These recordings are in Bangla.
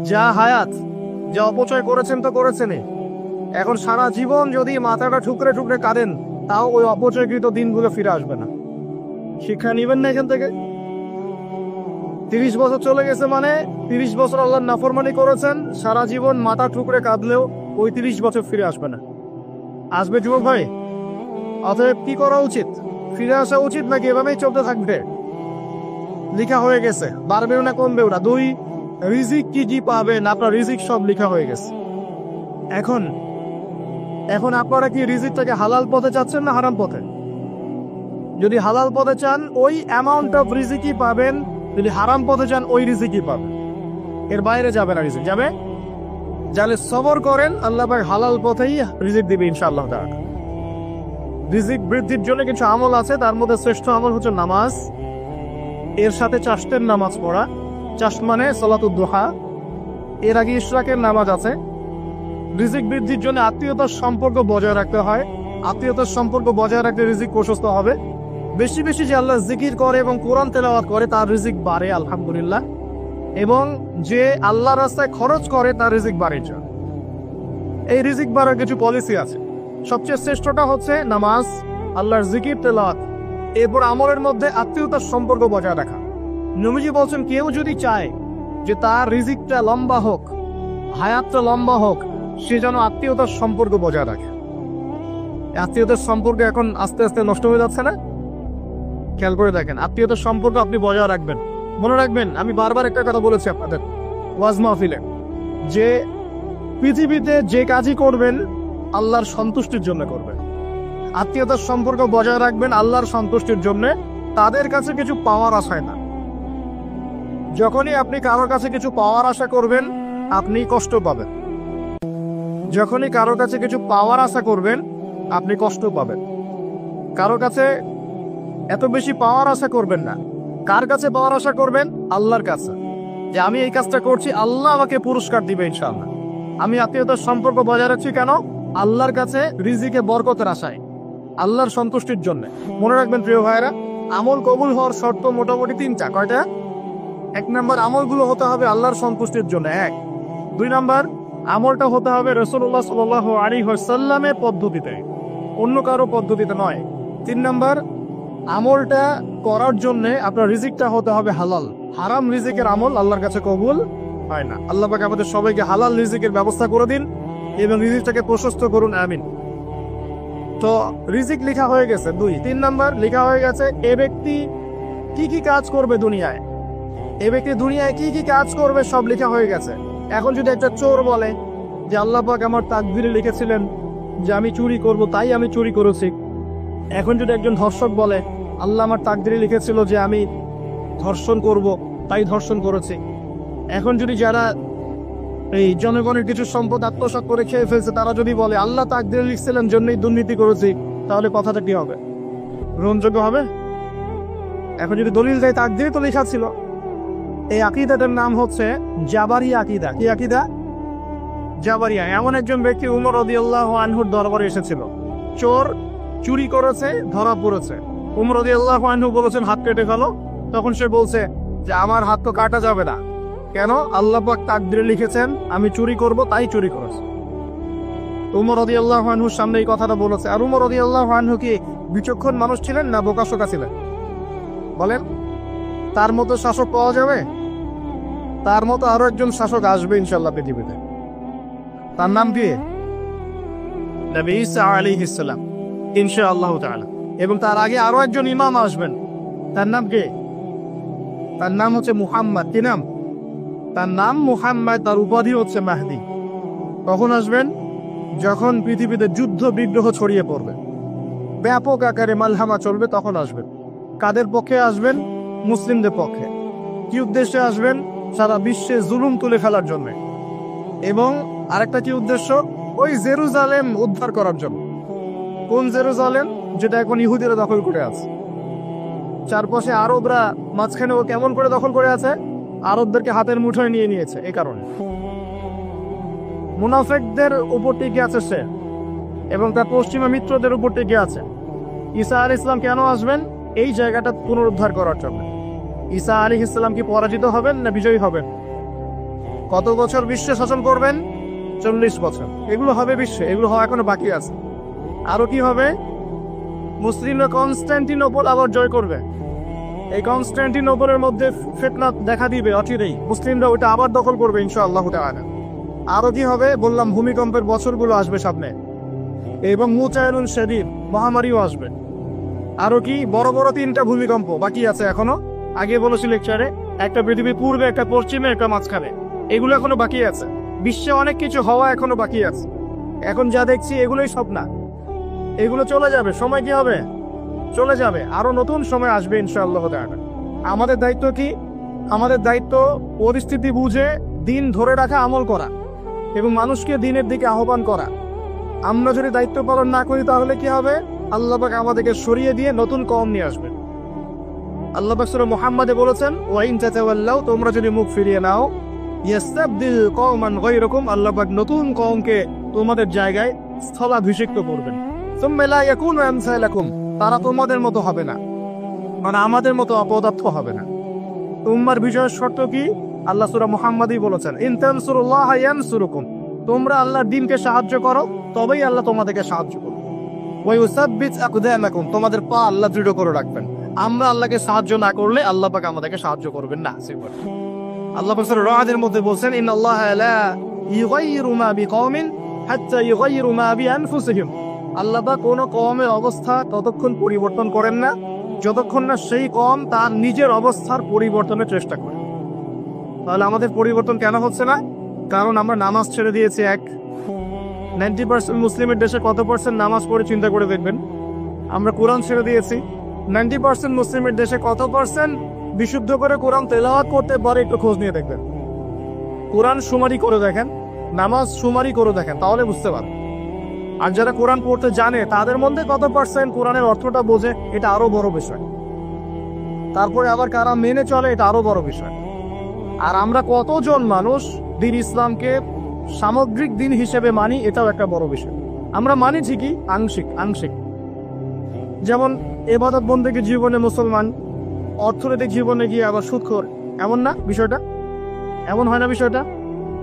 যা হায়াত, যা অপচয় করেছেন তো করেছেনই, এখন সারা জীবন যদি মাথাটা ঠুকরে ঠুকরে কাঁদেন তাও ওই অপচয়কৃত দিনগুলো ফিরে আসবে না। শিক্ষা নিবেন না এখান থেকে? 30 বছর চলে গেছে মানে 30 বছর আল্লাহর নাফরমানি করেছেন, সারা জীবন মাথা ঠুকরে কাঁদলেও ওই 30 বছর ফিরে আসবে না। আসবে যুবক ভাই। অতএব কি করা উচিত? ফিরে আসা উচিত নাকি এভাবেই চলতে থাকবে? লেখা হয়ে গেছে, বাড়বেও না কমবেও না। 2, রিজিক কি কি পাবেন, আপনার রিজিক সব লেখা হয়ে গেছে। এখন এখন আপনারা কি রিজিকটাকে হালাল পথে চাচ্ছেন না হারাম পথে? যদি হালাল পথে চান ওই অ্যামাউন্ট অফ রিজিকই পাবেন, যদি হারাম পথে চান ওই রিজিকই পাবেন, এর বাইরে যাবে না। রিজিক যাবে, যাহলে সবর করেন, আল্লাহ পাক হালাল পথেই রিজিক দিবে ইনশাআল্লাহ তাআলা। রিজিক বৃদ্ধির জন্য কিছু আমল আছে, তার মধ্যে শ্রেষ্ঠ আমল হচ্ছে নামাজ, এর সাথে চাষতের নামাজ পড়া। চাষ মানে সালাতুদ দুহা, এর আগে ইশরাকের নামাজ আছে। রিজিক বৃদ্ধির জন্য আত্মীয়তার সম্পর্ক বজায় রাখতে হয়, আত্মীয়তার সম্পর্ক বজায় রাখলে রিজিক প্রশস্ত হবে। বেশি বেশি যে আল্লাহ জিকির করে এবং কোরআন তেলাওয়াত করে তার রিজিক বাড়ে আলহামদুলিল্লাহ, এবং যে আল্লাহর রাস্তায় খরচ করে তার রিজিক বাড়ে যায়। এই রিজিক বাড়ার কিছু পলিসি আছে। সবচেয়ে শ্রেষ্ঠটা হচ্ছে নামাজ, আল্লাহর জিকির তেলাওয়াত, এরপর আমলের মধ্যে আত্মীয়তার সম্পর্ক বজায় রাখা। নবীজি বলছেন কেউ যদি চায় যে তার রিজিকটা লম্বা হোক, হায়াতটা লম্বা হোক, সে যেন আত্মীয়তার সম্পর্ক বজায় রাখে। আত্মীয়তার সম্পর্ক এখন আস্তে আস্তে নষ্ট হয়ে যাচ্ছে না? খেয়াল করে দেখেন, আত্মীয়তার সম্পর্ক আপনি বজায় রাখবেন। মনে রাখবেন, আমি বারবার একটা কথা বলেছি আপনাদের ওয়াজ মাহফিলে, যে পৃথিবীতে যে কাজই করবেন আল্লাহর সন্তুষ্টির জন্য করবেন। আত্মীয়তার সম্পর্ক বজায় রাখবেন আল্লাহর সন্তুষ্টির জন্য, তাদের কাছে কিছু পাওয়ার আশায় না। যখনই আপনি কারোর কাছে কিছু পাওয়ার আশা করবেন আপনি কষ্ট পাবেন। যখনই কারোর কাছে কিছু পাওয়ার আশা করবেন আপনি কষ্ট পাবেন। কারোর কাছে এত বেশি পাওয়ার আশা করবেন না। কার কাছে পাওয়ার আশা করবেন? আল্লাহর কাছে, যে আমি এই কাজটা করছি আল্লাহ আমাকে পুরস্কার দিবে ইনশাআল্লাহ। আমি আত্মীয়তার সম্পর্ক বজায় রাখছি কেন? আল্লাহর কাছে রিজিকে বরকতের আশায়, আল্লাহর সন্তুষ্টির জন্য। মনে রাখবেন প্রিয় ভাইয়েরা, আমল কবুল হওয়ার শর্ত মোটামুটি 3টা। কয়টা? 1 নম্বর, আমলগুলো হতে হবে আল্লাহর সন্তুষ্টির জন্য। 1। 2 নম্বর, আমলটা হতে হবে রাসূলুল্লাহ সাল্লাল্লাহু আলাইহি ওয়াসাল্লামের পদ্ধতিতে, অন্য কারো পদ্ধতিতে নয়। 3 নম্বর, আমলটা করার জন্য আপনার রিজিকটা হতে হবে হালাল। হারাম রিজিকের আমল আল্লাহর কাছে কবুল হয় না। আল্লাহ পাক আমাদের সবাইকে হালাল রিজিকের ব্যবস্থা করে দিন এবং রিজিকটাকে প্রশস্ত করুন, আমিন। তো রিজিক লেখা হয়ে গেছে। 2। 3 নম্বর, লেখা হয়ে গেছে এ ব্যক্তি কি কি কাজ করবে দুনিয়ায়, এ ব্যক্তি দুনিয়ায় কি কি কাজ করবে সব লেখা হয়ে গেছে। এখন যদি একটা চোর বলে যে আল্লাহ পাক আমার তাকদীরে লিখেছিলেন যে আমি চুরি করব, তাই আমি চুরি করেছি। এখন যদি একজন ধর্ষক বলে আল্লাহ আমার তাকদীরে লিখেছিল যে আমি ধর্ষণ করব, তাই ধর্ষণ করেছি। এখন যদি যারা এই জনগণের কিছু সম্পদ আত্মসাৎ করে খেয়ে ফেলছে তারা যদি বলে আল্লাহ তাকদীরে লিখছিলেন জন্যই দুর্নীতি করেছি, তাহলে কথাটা কি হবে? গ্রহণযোগ্য হবে? এখন যদি দলিল দেয় তাকদীরে তো লেখা ছিল। এই আকীদাটার নাম হচ্ছে জাবারিয়া আকীদা। কি আকীদা? জাবারিয়া। এমন একজন ব্যক্তি উমর রাদিয়াল্লাহু আনহুর দরবারে এসেছিল, চোর চুরি করেছে, ধরা পড়েছে। উমর রাদিয়াল্লাহু আনহু বলেছেন হাত কেটে ফেলো। তখন সে বলছে যে আমার হাত তো কাটা যাবে না। কেন? আল্লাহ পাক তাকদীরে লিখেছেন আমি চুরি করব, তাই চুরি করেছে। উমর রাদিয়াল্লাহু আনহুর সামনে এই কথাটা বলেছে। আর উমর রাদিয়াল্লাহু আনহু কি বিচক্ষণ মানুষ ছিলেন না বোকাশোকা ছিলেন? বলেন, তার মতো শাসক পাওয়া যাবে? তার মতো আরো একজন শাসক আসবে ইনশাআল্লাহ পৃথিবীতে। তার নাম কি? নবী ঈসা আলাইহিস সালাম ইনশাআল্লাহ তাআলা। এবং তার আগে আরো একজন ইমাম আসবেন। তার নাম কি? তার নাম হচ্ছে মুহাম্মদ। কি নাম? তার নাম মুহাম্মদ, তার উপাধি হচ্ছে মাহদী। কখন আসবেন? যখন পৃথিবীতে যুদ্ধ বিগ্রহ ছড়িয়ে পড়বে, ব্যাপক আকারে মালহামা চলবে, তখন আসবেন। কাদের পক্ষে আসবেন? মুসলিমদের পক্ষে। কি উদ্দেশ্যে আসবেন? সারা বিশ্বে জুলুম তুলে ফেলার জন্য। এবং আরেকটা কি উদ্দেশ্য? ওই জেরুজালেম উদ্ধার করার জন্য। কোন জেরুজালেম? যেটা এখন ইহুদিরা দখল করে আছে। চারপাশে আরবরা, মাঝখানে ও কেমন করে দখল করে আছে? আরবদেরকে হাতের মুঠোয় নিয়ে নিয়েছে। এই কারণে মুনাফিকদের উপর টিকে আছে সে, এবং তার পশ্চিমা মিত্রদের উপর টিকে আছে। ঈসা আলাইহিস সালাম কেন আসবেন? এই জায়গাটা পুনরুদ্ধার করার জন্য। ঈসা আলাইহিস সালাম কি পরাজিত হবেন না বিজয়ী হবেন? কত বছর বিশ্বে শাসন করবেন? 40 বছর। এগুলো হবে বিশ্বে, এগুলো হওয়া এখনো বাকি আছে। আরো কি হবে? মুসলিমরা কনস্ট্যান্টিনোপল আবার জয় করবে। এই কনস্ট্যান্টিনোপলের মধ্যে ফিতনা দেখা দিবে অচিরেই, মুসলিমরা ওটা আবার দখল করবে ইনশাআল্লাহ তাআলা। আরো কি হবে? বললাম ভূমিকম্পের বছরগুলো আসবে সামনে, এবং মুতায়নুন শাদীদ মহামারীও আসবে। আরো কি? বড় বড় 3টা ভূমিকম্প বাকি আছে এখনো। আগে বলেছি লেকচারে, একটা পৃথিবীর পূর্বে, একটা পশ্চিমে, একটা মাঝখানে। এগুলো এখনো বাকি আছে। বিশ্বে অনেক কিছু হওয়া এখনো বাকি আছে। এখন যা দেখছি এগুলোই সব না, এগুলো চলে যাবে। সময় কি হবে? চলে যাবে। আরো নতুন সময় আসবে ইনশাআল্লাহ তাআলা। আমাদের দায়িত্ব কি? আমাদের দায়িত্ব পরিস্থিতি বুঝে দিন ধরে রাখা, আমল করা এবং মানুষকে দিনের দিকে আহ্বান করা। আমরা যদি দায়িত্ব পালন না করি তাহলে কি হবে? আল্লাহ পাক আমাদেরকে সরিয়ে দিয়ে নতুন কওম নিয়ে আসবেন। আল্লাহ পাক সূরা মুহাম্মাদে বলেছেন, ওয়া ইন তাতাওয়াল্লাউ, তোমরা যদি মুখ ফিরিয়ে নাও, ইয়াস্তাবদিল কওমান গায়রাকুম, আল্লাহ পাক নতুন কওমকে তোমাদের জায়গায় স্থলাভিষিক্ত করবেন। সুম্মা লা ইয়াকুনু আমসালাকুম, তারা তোমাদের মতো হবে না, মানে আমাদের মতো অপদার্থ হবে না। উম্মার বিজয়ের শর্ত কি? আল্লাহ সূরা মুহাম্মাদই বলেছেন, ইন তানসুরুল্লাহ ইয়ানসুরুকুম, তোমরা আল্লাহর দ্বীনকে সাহায্য করো, তবেই আল্লাহ তোমাদেরকে সাহায্য করবে। ওয়া ইউসাব্বিত আকদামাকুম, তোমাদের পা আল্লাহ দৃঢ় করে রাখবেন। আমরা আল্লাহকে সাহায্য না করলে আল্লাহ পাক আমাদেরকে সাহায্য করবেন না। আল্লাহ পাক সূরা রা'দের মধ্যে বলেন, ইন্নাল্লাহা লা ইউগাইয়িরু মা বিকওমিন হাত্তা ইউগাইয়িরু মা বিআনফুসিহিম, আল্লাহ পাক কোন কওমের অবস্থা ততক্ষণ পরিবর্তন করেন না যতক্ষণ না সেই কওম তার নিজের অবস্থার পরিবর্তনের চেষ্টা করে। তাহলে আমাদের পরিবর্তন কেন হচ্ছে না? কারণ আমরা নামাজ ছেড়ে দিয়েছি। 90% মুসলিমের দেশে কত পার্সেন্ট নামাজ পড়ে চিন্তা করে দেখবেন। আমরা কোরআন ছেড়ে দিয়েছি। 90% মুসলিমের দেশে কত পার্সেন্ট বিশুদ্ধ করে কোরআন তেলাওয়াত করতে পারে? একটু খোঁজ নিয়ে দেখবেন। কোরআন সুমারি করে দেখেন, নামাজ সুমারি করে দেখেন, তাহলে বুঝতে পারবেন। আর যারা কোরআন পড়তে জানে তাদের মধ্যে কত পার্সেন্ট কোরআনের অর্থটা বোঝে? এটা আরো বড় বিষয়। তারপরে আবার কারা মেনে চলে? এটা আরো বড় বিষয়। আর আমরা কতজন মানুষ দিন ইসলামকে সামগ্রিক দিন হিসেবে মানি? এটাও একটা বড় বিষয়। আমরা মানি ঠিকই, আংশিক। যেমন ইবাদত বন্দেগী জীবনে মুসলমান, অর্থনৈতিক জীবনে গিয়ে আবার সুদখোর, এমন না বিষয়টা? এমন হয় না বিষয়টা?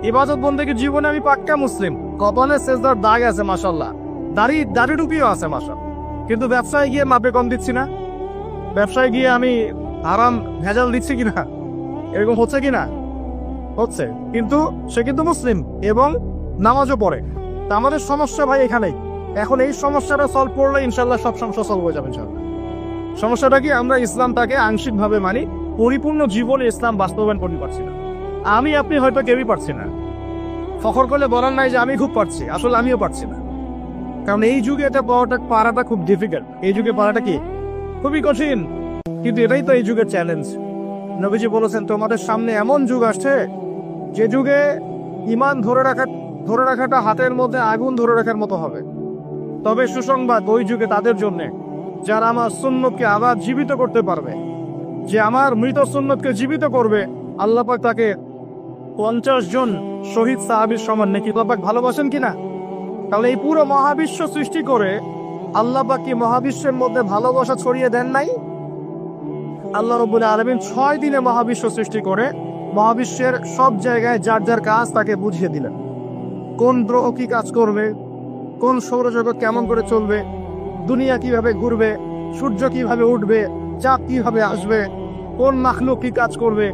ইবাদত বন্দেগী জীবনে আমি পাক্কা মুসলিম, কপালে সেজদার দাগ আছে মাশাআল্লাহ, দাড়ি টুপিও আছে মাশাআল্লাহ, কিন্তু ব্যবসায় গিয়ে মাপে কম দিচ্ছি না? ব্যবসায় গিয়ে আমি হারাম ভেজাল দিচ্ছি কিনা? এরকম হচ্ছে কিনা? হচ্ছে। কিন্তু সে কিন্তু মুসলিম এবং নামাজও পড়ে। তা আমাদের সমস্যা ভাই এখানেই। এখন এই সমস্যাটা সলভ করলে ইনশাল্লাহ সব সমস্যা সলভ হয়ে যাবে ইনশাল্লাহ। সমস্যাটা কি? আমরা ইসলামটাকে আংশিকভাবে মানি, পরিপূর্ণ জীবনে ইসলাম বাস্তবায়ন করতে পারছি না। আমি আপনি হয়তো কেউই পারছি না। ফখর করলে বলার নাই যে আমি খুব পারছি, আসলে আমিও পারছি না। কারণ এই যুগে এটা পারাটা খুব ডিফিকাল্ট। এই যুগে পারাটা কি খুবই কঠিন, কিন্তু এটাই তো এই যুগের চ্যালেঞ্জ। নবীজি বলেছেন, তোমাদের সামনে এমন যুগ আসছে যে যুগে ঈমান ধরে রাখাটা হাতের মধ্যে আগুন ধরে রাখার মতো হবে। তবে সুসংবাদ ওই যুগে তাদের জন্য যারা আমার সুন্নতকে আবার জীবিত করতে পারবে। যে আমার মৃত সুন্নতকে জীবিত করবে, আল্লাহ পাক তাকে 50 জন শহীদ সাহাবীর সমান নেকি আল্লাহ পাক ভালোবাসেন কিনা? তাহলে এই পুরো মহাবিশ্ব সৃষ্টি করে আল্লাহ পাক কি মহাবিশ্বের মধ্যে ভালোবাসা ছড়িয়ে দেন নাই? আল্লাহ রাব্বুল আলামিন 6 দিনে মহাবিশ্ব সৃষ্টি করে মহাবিশ্বের সব জায়গায় যার যার কাজ তাকে বুঝিয়ে দিলেন। কোন গ্রহ কি কাজ করবে, কোন সৌরজগৎ কেমন করে চলবে, দুনিয়া কিভাবে ঘুরবে, সূর্য কিভাবে উঠবে, চাঁদ কিভাবে আসবে, কোন মাখলুক কি কাজ করবে,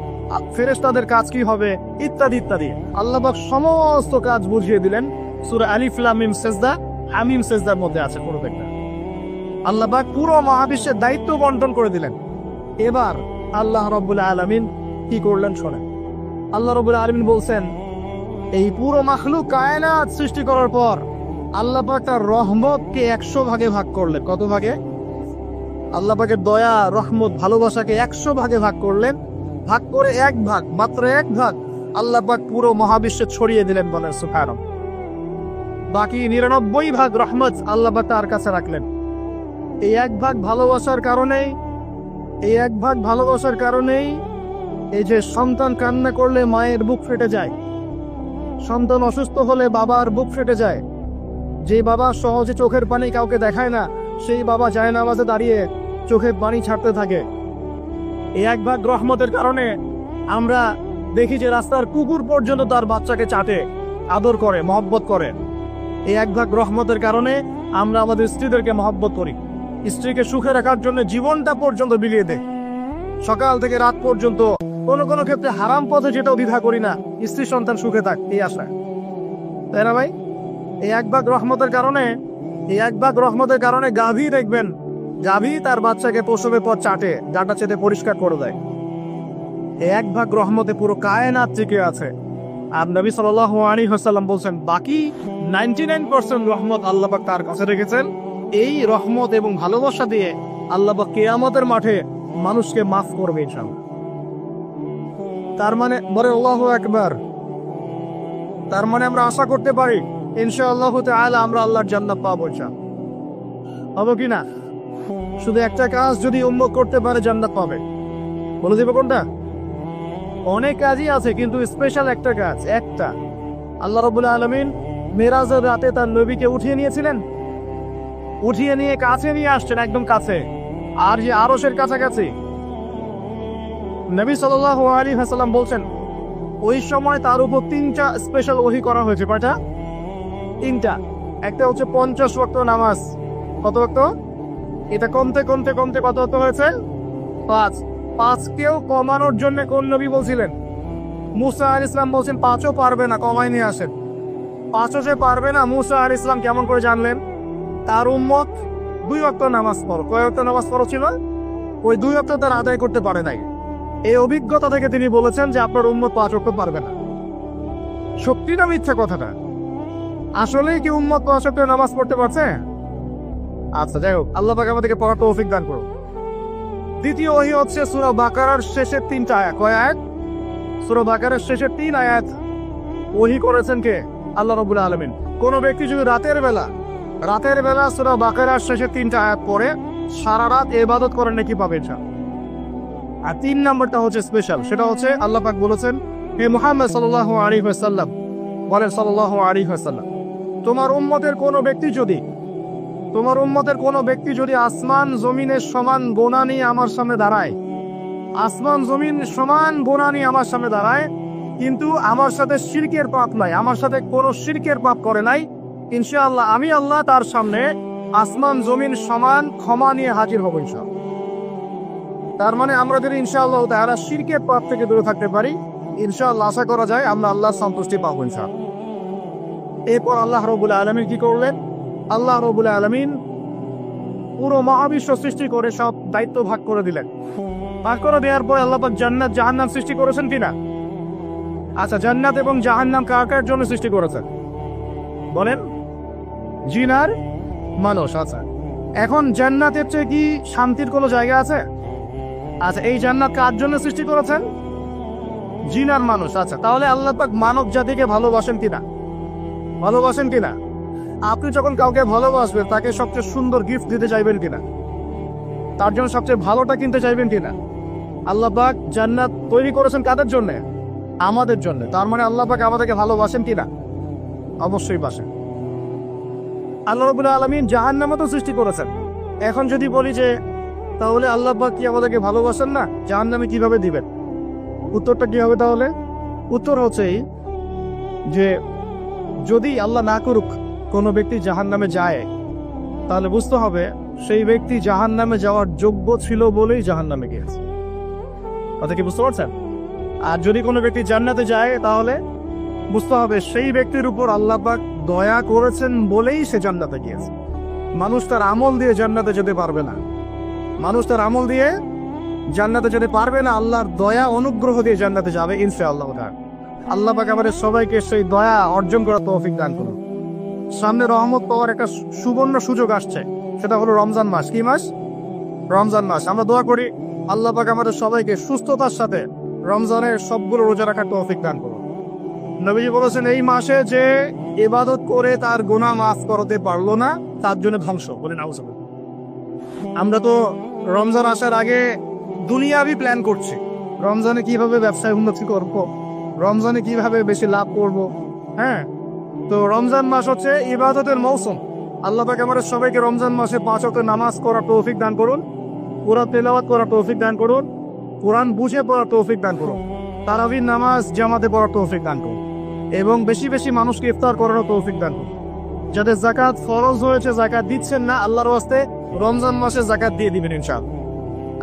ফেরেশতাদের কাজ কি হবে, ইত্যাদি ইত্যাদি। আল্লাহ পাক সমস্ত কাজ বুঝিয়ে দিলেন। সূরা আলিফ লাম মিম সেজদা, হামিম সেজদার মধ্যে আছে প্রত্যেকটা। আল্লাহ পাক পুরো মহাবিশ্বের দায়িত্ব বন্টন করে দিলেন। এবার আল্লাহ রাব্বুল আলামিন কি করলেন শোনেন। আল্লাহ রাব্বুল আলামিন বলছেন, এই পুরো মাখলুক কায়নাত সৃষ্টি করার পর আল্লাহ পাক তার রহমতকে 100 ভাগে ভাগ করলেন। কত ভাগে? আল্লাহ পাকের দয়া, রহমত, ভালোবাসাকে 100 ভাগে ভাগ করলেন। ভাগ করে মাত্র এক ভাগ আল্লাহ পাক পুরো মহাবিশ্বে ছড়িয়ে দিলেন, বলেন সুবহানাল্লাহ। বাকি 99 ভাগ রহমত আল্লাহ পাক তার কাছে রাখলেন। এই এক ভাগ ভালোবাসার কারণেই এই যে সন্তান কান্না করলে মায়ের বুক ফেটে যায়, সন্তান অসুস্থ হলে বাবার বুক ফেটে যায়, যে বাবা সহজে চোখের পানি কাউকে দেখায় না, সেই বাবা জায়নামাজে দাঁড়িয়ে চোখের পানি ছাড়তে থাকে। এই এক ভাগ রহমতের কারণে আমরা দেখি যে রাস্তার কুকুর পর্যন্ত তার বাচ্চাকে চাটে, আদর করে, মহব্বত করে। এই এক ভাগ রহমতের কারণে আমরা আমাদের স্ত্রীদেরকে মহব্বত করি, স্ত্রীকে সুখে রাখার জন্য জীবনটা পর্যন্ত বিলিয়ে দেয়। সকাল থেকে রাত পর্যন্ত কোনো কোনো ক্ষেত্রে হারাম পথে যেটাও দ্বিধা করি না, স্ত্রী সন্তান সুখে থাক, এই আশায়। তাই না ভাই? এই এক ভাগ রহমতের কারণে গাভী দেখবেন, গাভী তার বাচ্চাকে প্রসবের পর চাটে, ডাটা চেটে পরিষ্কার করে দেয়। এই এক ভাগ রহমতে পুরো কায়নাত টিকে আছে। আর নবী সাল্লাল্লাহু আলাইহি ওয়াসাল্লাম বলছেন, বাকি 99% রহমত আল্লাহ পাক তার কাছে রেখেছেন। এই রহমত এবং ভালোবাসা দিয়ে আল্লাহ পাক কিয়ামতের মাঠে মানুষকে মাফ করবে ইনশাআল্লাহ। তার মানে বলে আল্লাহু আকবার, তার মানে আমরা আশা করতে পারি ইনশাআল্লাহ তাআলা আমরা আল্লাহর জান্নাত পাবো ইনশাআল্লাহ। পাবো কি না? শুধু একটা কাজ যদি উম্মত করতে পারে জান্নাত পাবে। বলে দিব কোনটা? অনেক কাজই আছে, কিন্তু স্পেশাল একটা কাজ, একটা। আল্লাহ রাব্বুল আলামিন মেরাজের রাতে তার নবীকে উঠিয়ে নিয়েছিলেন, উঠিয়ে নিয়ে কাছে নিয়ে আসছেন, একদম কাছে, আর যে আরশের কাছাকাছি। নবী সাল্লাল্লাহু আলাইহি ওয়াসাল্লাম বলছেন, ওই সময় তার উপর 3টা স্পেশাল ওহী করা হয়েছে। কয়টা? 3টা। একটা হচ্ছে 50 ওয়াক্ত নামাজ। কত ওয়াক্ত? এটা কমতে কমতে কমতে কত ওয়াক্ত হয়েছে? 5। 5কেও কমানোর জন্য কোন নবী বলছিলেন? মুসা আলাইহিস সালাম বলছেন 5ও পারবে না, কমাই নিয়ে আসেন। 5ও যে পারবে না, মুসা আলাইহিস সালাম কেমন করে জানলেন? তার উম্মত 2 ওয়াক্ত নামাজ পড়ো। কয় ওয়াক্ত নামাজ পড়ো ছিল? ওই 2 ওয়াক্ত তার আদায় করতে পারে নাই। এই অভিজ্ঞতা থেকে তিনি বলেছেন যে আপনার উম্মত 5 ওয়াক্ত পারবে না। সত্যি না মিথ্যা কথাটা? আসলেই কি উম্মত 5 ওয়াক্ত নামাজ পড়তে পারছে? আচ্ছা, যাই হোক, আল্লাহ পাক আমাদেরকে পড়ার তৌফিক দান করুন। দ্বিতীয় ওহী হচ্ছে সূরা বাকারার শেষের 3টা আয়াত। কয় আয়াত? সূরা বাকারার শেষের 3 আয়াত ওহী করেছেন কে? আল্লাহ রাব্বুল আলামিন। কোন ব্যক্তি যদি রাতের বেলা সূরা বাকারার শেষের 3টা আয়াত পড়ে সারা রাত ইবাদত করে নাকি পাবে ইনশাআল্লাহ। আর 3 নম্বরটা হচ্ছে স্পেশাল, সেটা হচ্ছে আল্লাহ পাক বলেছেন, হে মুহাম্মদ সাল্লাল্লাহু আলাইহি ওয়াসাল্লাম, বলেন সাল্লাল্লাহু আলাইহি ওয়াসাল্লাম, তোমার উম্মতের কোন ব্যক্তি যদি আসমান জমিনের সমান বোনা নিয়ে আমার সামনে দাঁড়ায়, আসমান জমিন সমান বোনা নিয়ে আমার সামনে দাঁড়ায়, কিন্তু আমার সাথে শিরকের পাপ নাই, আমার সাথে কোনো শিরকের পাপ করে নাই, ইনশাআল্লাহ আমি আল্লাহ তার সামনে আসমান জমিন সমান ক্ষমা নিয়ে হাজির হব ইনশাআল্লাহ। তার মানে আমরা যদি ইনশাআল্লাহ তাআলা শিরকের পাপ থেকে দূরে থাকতে পারি, ইনশাআল্লাহ আশা করা যায় আমরা আল্লাহর সন্তুষ্টি পাবো ইনশাআল্লাহ। এরপর আল্লাহ রাব্বুল আলামিন কি করলেন? আল্লাহ রাব্বুল আলামিন পুরো মহাবিশ্ব সৃষ্টি করে সব দায়িত্ব ভাগ করে দিলেন। ভাগ করে দেওয়ার পর আল্লাহ পাক জান্নাত জাহান্নাম সৃষ্টি করেছেন কিনা? আচ্ছা, জান্নাত এবং জাহান্নাম কার কার জন্য সৃষ্টি করেছেন বলেন? জিন আর মানুষ। আচ্ছা, এখন জান্নাতের চেয়ে কি শান্তির কোনো জায়গা আছে? আচ্ছা, এই জান্নাত কার জন্য সৃষ্টি করেছেন? জিন আর মানুষ। আচ্ছা, তাহলে আল্লাহ পাক মানব জাতিকে ভালোবাসেন কিনা? ভালোবাসেন কিনা? আপনি যখন কাউকে ভালোবাসবেন, তাকে সবচেয়ে সুন্দর গিফট দিতে চাইবেন কিনা? তার জন্য সবচেয়ে ভালোটা কিনতে চাইবেন কিনা? আল্লাহ পাক জান্নাত তৈরি করেছেন কাদের জন্য? আমাদের জন্য। তার মানে আল্লাহ পাক আমাদেরকে ভালোবাসেন কিনা? অবশ্যই বাসেন। আল্লাহ রাব্বুল আলামিন জাহান্নামও তো সৃষ্টি করেছেন। এখন যদি বলি যে তাহলে আল্লাহ পাক কি আমাদেরকে ভালোবাসেন না, জাহান্নামে কিভাবে দিবেন? উত্তরটা কি হবে তাহলে? উত্তর হচ্ছে যে যদি আল্লাহ না করুক কোনো ব্যক্তি জাহান্নামে যায়, তাহলে বুঝতে হবে সেই ব্যক্তি জাহান্নামে যাওয়ার যোগ্য ছিল বলেই জাহান্নামে গিয়েছে। কথা কি বুঝতে পারছেন? আর যদি কোনো ব্যক্তি জান্নাতে যায়, তাহলে বুঝতে হবে সেই ব্যক্তির উপর আল্লাহ পাক দয়া করেছেন বলেই সে জান্নাতে গিয়েছে। মানুষ তার আমল দিয়ে জান্নাতে যেতে পারবে না, আল্লাহর দয়া অনুগ্রহ দিয়ে জান্নাতে যাবে ইনশাআল্লাহ। আল্লাহ পাক আমাদের সবাইকে সেই দয়া অর্জন করার তৌফিক দান করুন। সামনে রহমত পাওয়ার একটা সুবর্ণ সুযোগ আসছে, সেটা হলো রমজান মাস। কি মাস? রমজান মাস। আমরা দোয়া করি আল্লাহ পাক আমাদের সবাইকে সুস্থতার সাথে রমজানের সবগুলো রোজা রাখার তৌফিক দান করুন। নবীজি বলেছেন, এই মাসে যে ইবাদত করে তার গুনাহ মাফ করতে পারলো না, তার জন্য ধ্বংস। বলেন আউযুবিল্লাহ। আমরা তো রমজান আসার আগে দুনিয়াবি প্ল্যান করছি, রমজানে কিভাবে ব্যবসায় উন্নতি করব, রমজানে কিভাবে বেশি লাভ করব। হ্যাঁ, তো রমজান মাস হচ্ছে ইবাদতের মৌসুম। আল্লাহ পাক আমাদের সবাইকে রমজান মাসে 5 ওয়াক্ত নামাজ করার তৌফিক দান করুন, কোরআন তেলাওয়াত করার তৌফিক দান করুন, কোরআন বুঝে পড়ার তৌফিক দান করুন। তারাবির নামাজ জামাতে পড়ার তৌফিক দান করুন এবং বেশি বেশি মানুষকে ইফতার করারও তৌফিক দান করুন। যাদের যাকাত ফরজ হয়েছে যাকাত দিচ্ছেন না, আল্লাহর ওয়াস্তে রমজান মাসে যাকাত দিয়ে দিবেন ইনশাআল্লাহ।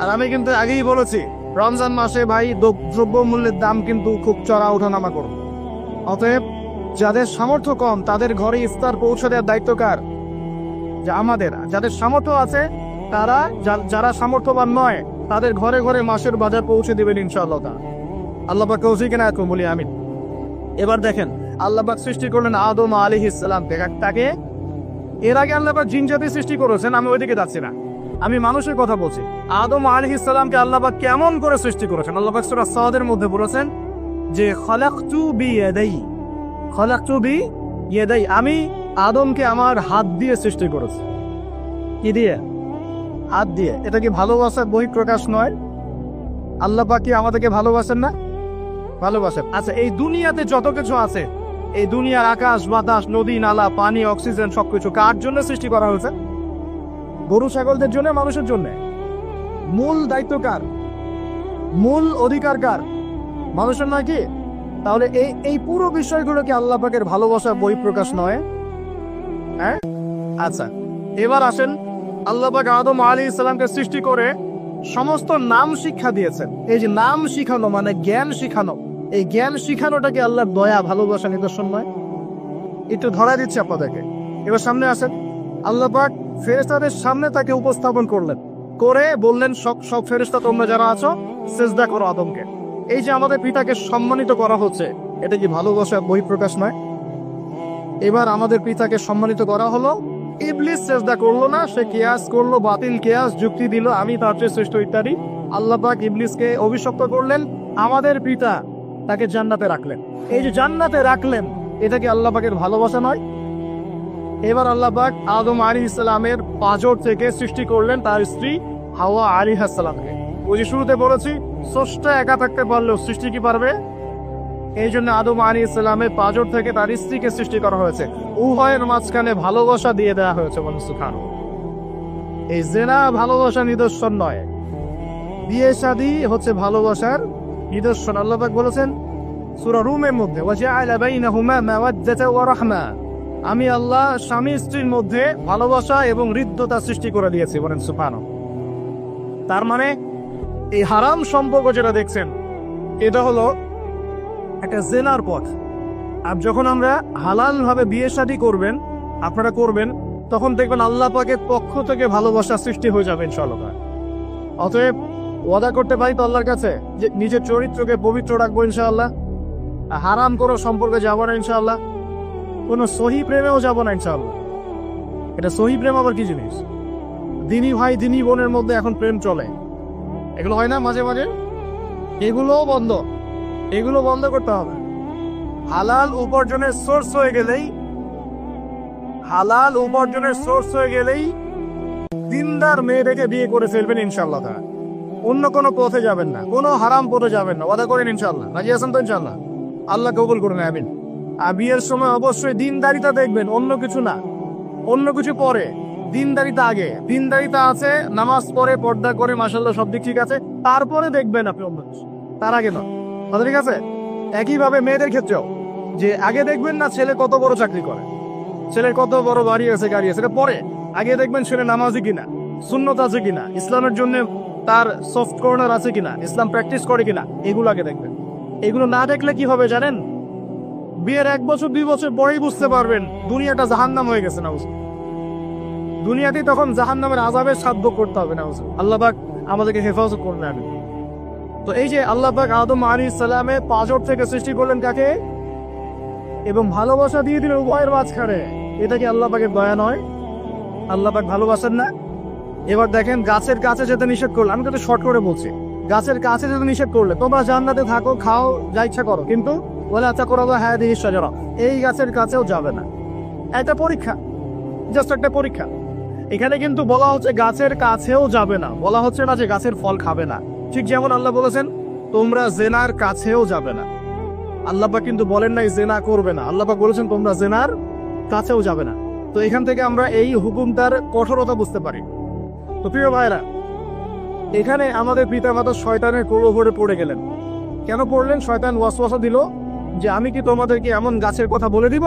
আর আমি কিন্তু আগেই বলেছি, রমজান মাসে ভাই দ্রব্যমূল্যের দাম কিন্তু খুব চড়া ওঠানামা করবে। অতএব যাদের সামর্থ্য কম তাদের ঘরে ইফতার পৌঁছে দেওয়ার দায়িত্ব কার? যে আমাদের। যাদের সামর্থ্য আছে তারা, যারা সামর্থ্যবান নয় তাদের ঘরে ঘরে মাসের বাজার পৌঁছে দেবেন ইনশাআল্লাহ। আল্লাহ পাক তৌফিক এনায়েত করুন, বলি আমিন। এবার দেখেন, আল্লাহ পাক সৃষ্টি করলেন আদম আলাইহিস সালাম তাকে। এর আগে আল্লাহ পাক জিন জাতি সৃষ্টি করেছেন, আমি ওইদিকে যাচ্ছি না, আমি মানুষের কথা বলছি। আদম আলাইহিস সালামকে আল্লাহ পাক কেমন করে সৃষ্টি করেছেন? আল্লাহ পাক সূরা সাদের মধ্যে বলেছেন যে খালাকতু বিয়াদাই, আমি আদমকে আমার হাত দিয়ে সৃষ্টি করেছি। কি দিয়ে? হাত দিয়ে। এটা কি ভালোবাসার বহিঃপ্রকাশ নয়? আল্লাহ পাক কি আমাদেরকে ভালোবাসেন না? ভালোবাসেন। আচ্ছা, এই দুনিয়াতে যত কিছু আছে, এই দুনিয়ার আকাশ বাতাস নদী নালা পানি অক্সিজেন সবকিছু কার জন্য সৃষ্টি করা হয়েছে? গরু ছাগলদের জন্য, মানুষের জন্য। মূল দায়িত্ব কার? মূল অধিকার কার? মানুষের নয় কি? তাহলে এই পুরো বিষয়গুলো কি আল্লাহ পাকের ভালোবাসার বহিঃপ্রকাশ নয়? হ্যাঁ। আচ্ছা, এবার আসেন, আল্লাহ পাক আদম আলাইহিস সালামকে সৃষ্টি করে সমস্ত নাম শিক্ষা দিয়েছেন। এই যে নাম শিখানো মানে জ্ঞান শিখানো, এই জ্ঞান শিখানোটা কি আল্লাহর দয়া ভালোবাসা নিদর্শন নয়? একটু ধরা দিচ্ছে আপনাদেরকে। এবার সামনে আসেন, আল্লাহ পাক ফেরেশতাদের সামনে তাকে উপস্থাপন করলেন, করে বললেন সব ফেরেশতা তোমরা যারা আছো সিজদা করো আদমকে। এই যে আমাদের পিতাকে সম্মানিত করা হচ্ছে, এটা কি ভালোবাসার বহিঃপ্রকাশ নয়? এবার আমাদের পিতাকে সম্মানিত করা হলো, ইবলিস সিজদা করলো না, সে কিয়াস করলো, বাতিল কিয়াস যুক্তি দিল আমি তার চেয়ে শ্রেষ্ঠ ইত্যাদি। আল্লাহ পাক ইবলিসকে অভিশপ্ত করলেন, আমাদের পিতা তাকে জান্নাতে রাখলেন। এই যে জান্নাতে রাখলেন, এটা কি আল্লাহ পাকের ভালোবাসা নয়? এবার আল্লাহ পাক আদম আলাইহিস সালামের পাঁজর থেকে সৃষ্টি করলেন তার স্ত্রী হাওয়া আলাইহিস সালামকে। ওই যে শুরুতে বলেছি, স্রষ্টা একা থাকতে পারলেও সৃষ্টি কি পারবে? এই জন্য আদম আলাইহিস সালামের পাঁজর থেকে তার স্ত্রীকে সৃষ্টি করা হয়েছে। উভয়ের মাঝখানে ভালোবাসা দিয়ে দেওয়া হয়েছে। বলেন সুবহানাল্লাহ। এই জিনা ভালোবাসা নিদর্শন নয়, বিয়ে শাদী হচ্ছে ভালোবাসার নিদর্শন। আল্লাহ পাক বলেছেন সূরা রুমের মধ্যে, ওয়াজআলা বাইনাহুমা মাওয়াদ্দাতা ওয়া রাহমা, আমি আল্লাহ স্বামী স্ত্রীর মধ্যে ভালোবাসা এবং হৃদ্যতা সৃষ্টি করে দিয়েছি। বলেন সুবহানাল্লাহ। তার মানে এই হারাম সম্পর্ক যেটা দেখছেন, এটা হলো একটা জেনার পথ। আর যখন আমরা হালাল ভাবে বিয়ে শাদী করবেন, আপনারা করবেন, তখন দেখবেন আল্লাহ পাকের পক্ষ থেকে ভালোবাসা সৃষ্টি হয়ে যাবে ইনশাআল্লাহ। অতএব ওয়াদা করতে পারি তো আল্লাহর কাছে যে নিজের চরিত্রকে পবিত্র রাখবো ইনশাআল্লাহ, হারাম কোনো সম্পর্কে যাবো না ইনশাআল্লাহ, কোনো সহি প্রেমেও যাবো না ইনশাআল্লাহ। এটা সহি প্রেম আবার কি জিনিস? দিনী ভাই দিনী বোনের মধ্যে এখন প্রেম চলে, এগুলো হয় না মাঝে মাঝে? এগুলোও বন্ধ, এগুলো বন্ধ করতে হবে। হালাল উপার্জনের সোর্স হয়ে গেলেই দিনদার মেয়েটাকে বিয়ে করে ফেলবেন ইনশাআল্লাহ। তারা অন্য কোনো পথে যাবেন না, কোনো হারাম পথে যাবেন না। ওয়াদা করেন ইনশাআল্লাহ? রাজি আছেন তো ইনশাআল্লাহ? আল্লাহ কবুল করে নেবেন। আর বিয়ের সময় অবশ্যই দিনদারিতা দেখবেন, অন্য কিছু না। অন্য কিছু পরে, দিনদারিতা আগে। দিনদারিতা আছে, নামাজ পড়ে পর্দা করে মাশাআল্লাহ সব দিক ঠিক আছে, তারপরে দেখবেন আপনি অন্য কিছু, তার আগে নয়। কথা ঠিক আছে? একইভাবে মেয়েদের ক্ষেত্রেও, যে আগে দেখবেন না ছেলে কত বড় চাকরি করে, ছেলের কত বড় বাড়ি আছে গাড়ি আছে, এটা পরে। আগে দেখবেন ছেলে নামাজি কিনা, সুন্নত আছে কিনা, ইসলামের জন্য তার সফট কর্নার আছে কিনা, ইসলাম প্র্যাকটিস করে কিনা, এগুলো আগে দেখবেন। এগুলো না দেখলে কি হবে জানেন? বিয়ের 1 বছর 2 বছর পরেই বুঝতে পারবেন দুনিয়াটা জাহান্নাম হয়ে গেছে। না, দুনিয়াতেই তখন জাহান্নামের আযাবের স্বাদ ভোগ করতে হবে। না, আল্লাহ পাক আমাদেরকে হেফাজত করুন। আমিন। তো এই যে আল্লাহ পাক আদম আলাইহিস সালামের পাঁজর থেকে সৃষ্টি করলেন কাকে, এবং ভালোবাসা দিয়ে দিলেন উভয়ের মাঝখানে, এটা কি আল্লাহ পাকের দয়া নয়? আল্লাহ পাক ভালোবাসেন না? এবার দেখেন, গাছের কাছে যেতে নিষেধ করলো। আমি কিন্তু শর্ট করে বলছি, গাছের কাছে যেতে নিষেধ করলে তোমরা জান্নাতে থাকো, খাও, যা ইচ্ছা করো, কিন্তু ওয়ালা তাকরাবু হাদিহি শাজারা, এই গাছের কাছেও যাবে না। একটা পরীক্ষা, জাস্ট একটা পরীক্ষা। এখানে কিন্তু বলা হচ্ছে গাছের কাছেও যাবে না, বলা হচ্ছে না যে গাছের ফল খাবে না। ঠিক যেমন আল্লাহ বলেছেন তোমরা জেনার কাছেও যাবে না। আল্লাহ পাক কিন্তু বলেন নাই জেনা করবে না, আল্লাহ পাক বলেছেন তোমরা জেনার কাছেও যাবে না। তো এখান থেকে আমরা এই হুকুমটার কঠোরতা বুঝতে পারি। তো প্রিয় ভাইরা, এখানে আমাদের পিতামাতা শয়তানের প্রলোভনে পড়ে গেলেন। কেন পড়লেন? শয়তান ওয়াসওয়াসা দিল যে আমি কি তোমাদেরকে এমন গাছের কথা বলে দিব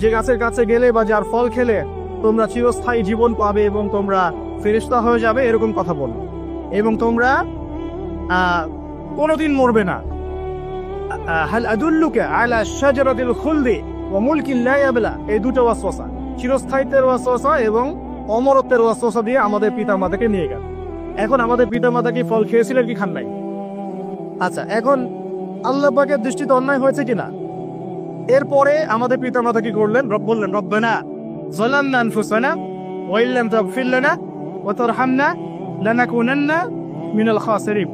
যে গাছের কাছে গেলে বা যার ফল খেলে তোমরা চিরস্থায়ী জীবন পাবে এবং তোমরা ফেরেশতা হয়ে যাবে, এরকম কথা বল, এবং তোমরা কোনোদিন মরবে না। হাল আদুল্লুকা আলা শাজারাতিল খুলদি ওয়া মুলকিন লা ইয়াবলা, এই দুটো ওয়াসওয়াসা, চিরস্থায়িত্বের ওয়াসওয়াসা এবং অমরত্বের ওয়াসওয়াসা দিয়ে আমাদের পিতামাতাকে নিয়ে গেল। এখন আমাদের পিতামাতা কি ফল খেয়েছিলেন কি খান নাই? আচ্ছা, এখন আল্লাহ পাকের দৃষ্টিতে অন্যায় হয়েছে কিনা? এরপরে আমাদের পিতামাতা কি করলেন? বললেন রব্বানা যালামনা আনফুসানা ওয়া ইল্লাম তাগফির লানা ওয়া তারহামনা লানাকুনান্না মিনাল খাসিরিন।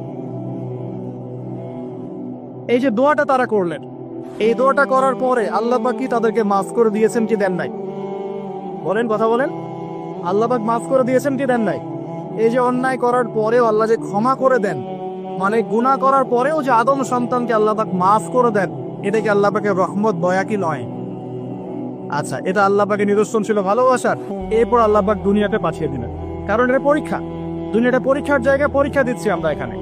এই যে দোয়াটা তারা করলেন, এই দোয়াটা করার পরে আল্লাহ পাক কি তাদেরকে মাফ করে দিয়েছেন কি দেন নাই? বলেন, কথা বলেন। আল্লাহ পাক মাফ করে দিয়েছেন কি দেন নাই? এই যে অন্যায় করার পরেও আল্লাহ যে ক্ষমা করে দেন, মানে গুনাহ করার পরেও যে আদম সন্তানকে আল্লাহ পাক মাফ করে দেন, এটা কি আল্লাহ পাকের রহমত, দয়া কি নয়? আচ্ছা, এটা আল্লাহ পাকের নিদর্শন ছিল ভালোবাসার। এরপর আল্লাহ পাক দুনিয়াতে পাঠিয়ে দিলেন, কারণ এটা পরীক্ষা। দুনিয়াটা পরীক্ষার জায়গায়, পরীক্ষা দিচ্ছি আমরা এখানে।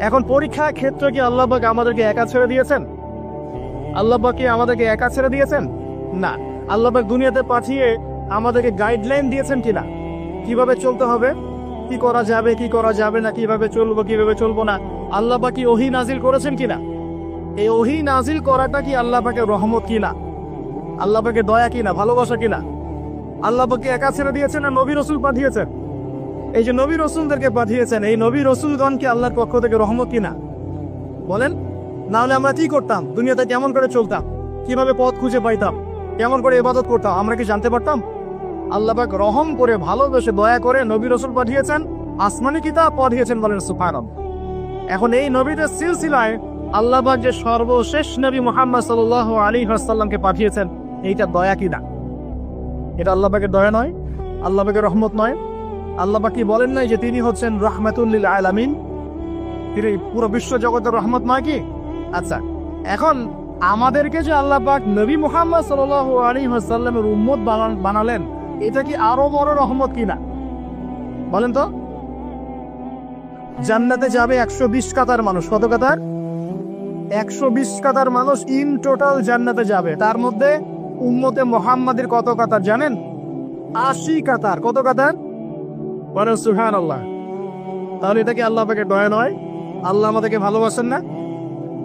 এখন পরীক্ষার ক্ষেত্রে কি আল্লাহ পাক আমাদেরকে একা ছেড়ে দিয়েছেন? আল্লাহ পাক কি আমাদেরকে একা ছেড়ে দিয়েছেন? না। আল্লাহ পাক দুনিয়াতে পাঠিয়ে আমাদেরকে গাইডলাইন দিয়েছেন কিনা, কিভাবে চলতে হবে, কি করা যাবে কি করা যাবে না, কিভাবে চলবো কিভাবে চলবো না। আল্লাহ পাক কি ওহী নাজিল করেছেন কিনা? এই ওহী নাজিল করাটা কি আল্লাহ পাকের রহমত কিনা, আল্লাহ পাকের দয়া কিনা, ভালোবাসা কিনা? আল্লাহ পাককে একা ছেড়ে দিয়েছেন না নবী রসুল পাঠিয়েছেন? এই যে নবী রসুলদেরকে পাঠিয়েছেন, এই নবী রসুলগণকে আল্লাহর পক্ষ থেকে রহমত কিনা? বলেন। না হলে আমরা কি করতাম? দুনিয়াতে কেমন করে চলতাম, কিভাবে পথ খুঁজে পাইতাম, কেমন করে ইবাদত করতাম, আমরা কি জানতে পারতাম? আল্লাহ পাক রহম করে, ভালোবেসে, দয়া করে নবী রসুল পাঠিয়েছেন, আসমানি কিতাব পাঠিয়েছেন। বলেন সুবহানাল্লাহ। এখন এই নবীদের সিলসিলায় আল্লাহ পাক যে সর্বশেষ নবী মুহাম্মদ সাল্লাল্লাহু আলাইহি ওয়াসাল্লামকে পাঠিয়েছেন, এইটা দয়া কিনা? এটা আল্লাহ পাকের দয়া নয়? আল্লাহ পাকের রহমত নয়? আল্লাহ পাক কি বলেন নাই যে তিনি হচ্ছেন রাহমাতুল লিল আলামিন, তিনি পুরো বিশ্ব জগতের রহমত নয় কি? আচ্ছা, এখন আমাদেরকে যে আল্লাহ পাক নবী মুহাম্মদ সাল্লাল্লাহু আলাইহি ওয়াসাল্লামের উম্মত বানালেন, এটা কি আরো বড় রহমত কিনা? বলেন তো। জান্নাতে যাবে 120 কাতার মানুষ। কত কাতার? 120 কাতার মানুষ ইন টোটাল জান্নাতে যাবে। তার মধ্যে উম্মতে মুহাম্মাদের কত কাতার জানেন? 80 কাতার। কত কাতার? বলেন সুবহানাল্লাহ। তাহলে এটা কি আল্লাহ পাকের দয়া নয়? আল্লাহ আমাদেরকে ভালোবাসেন না?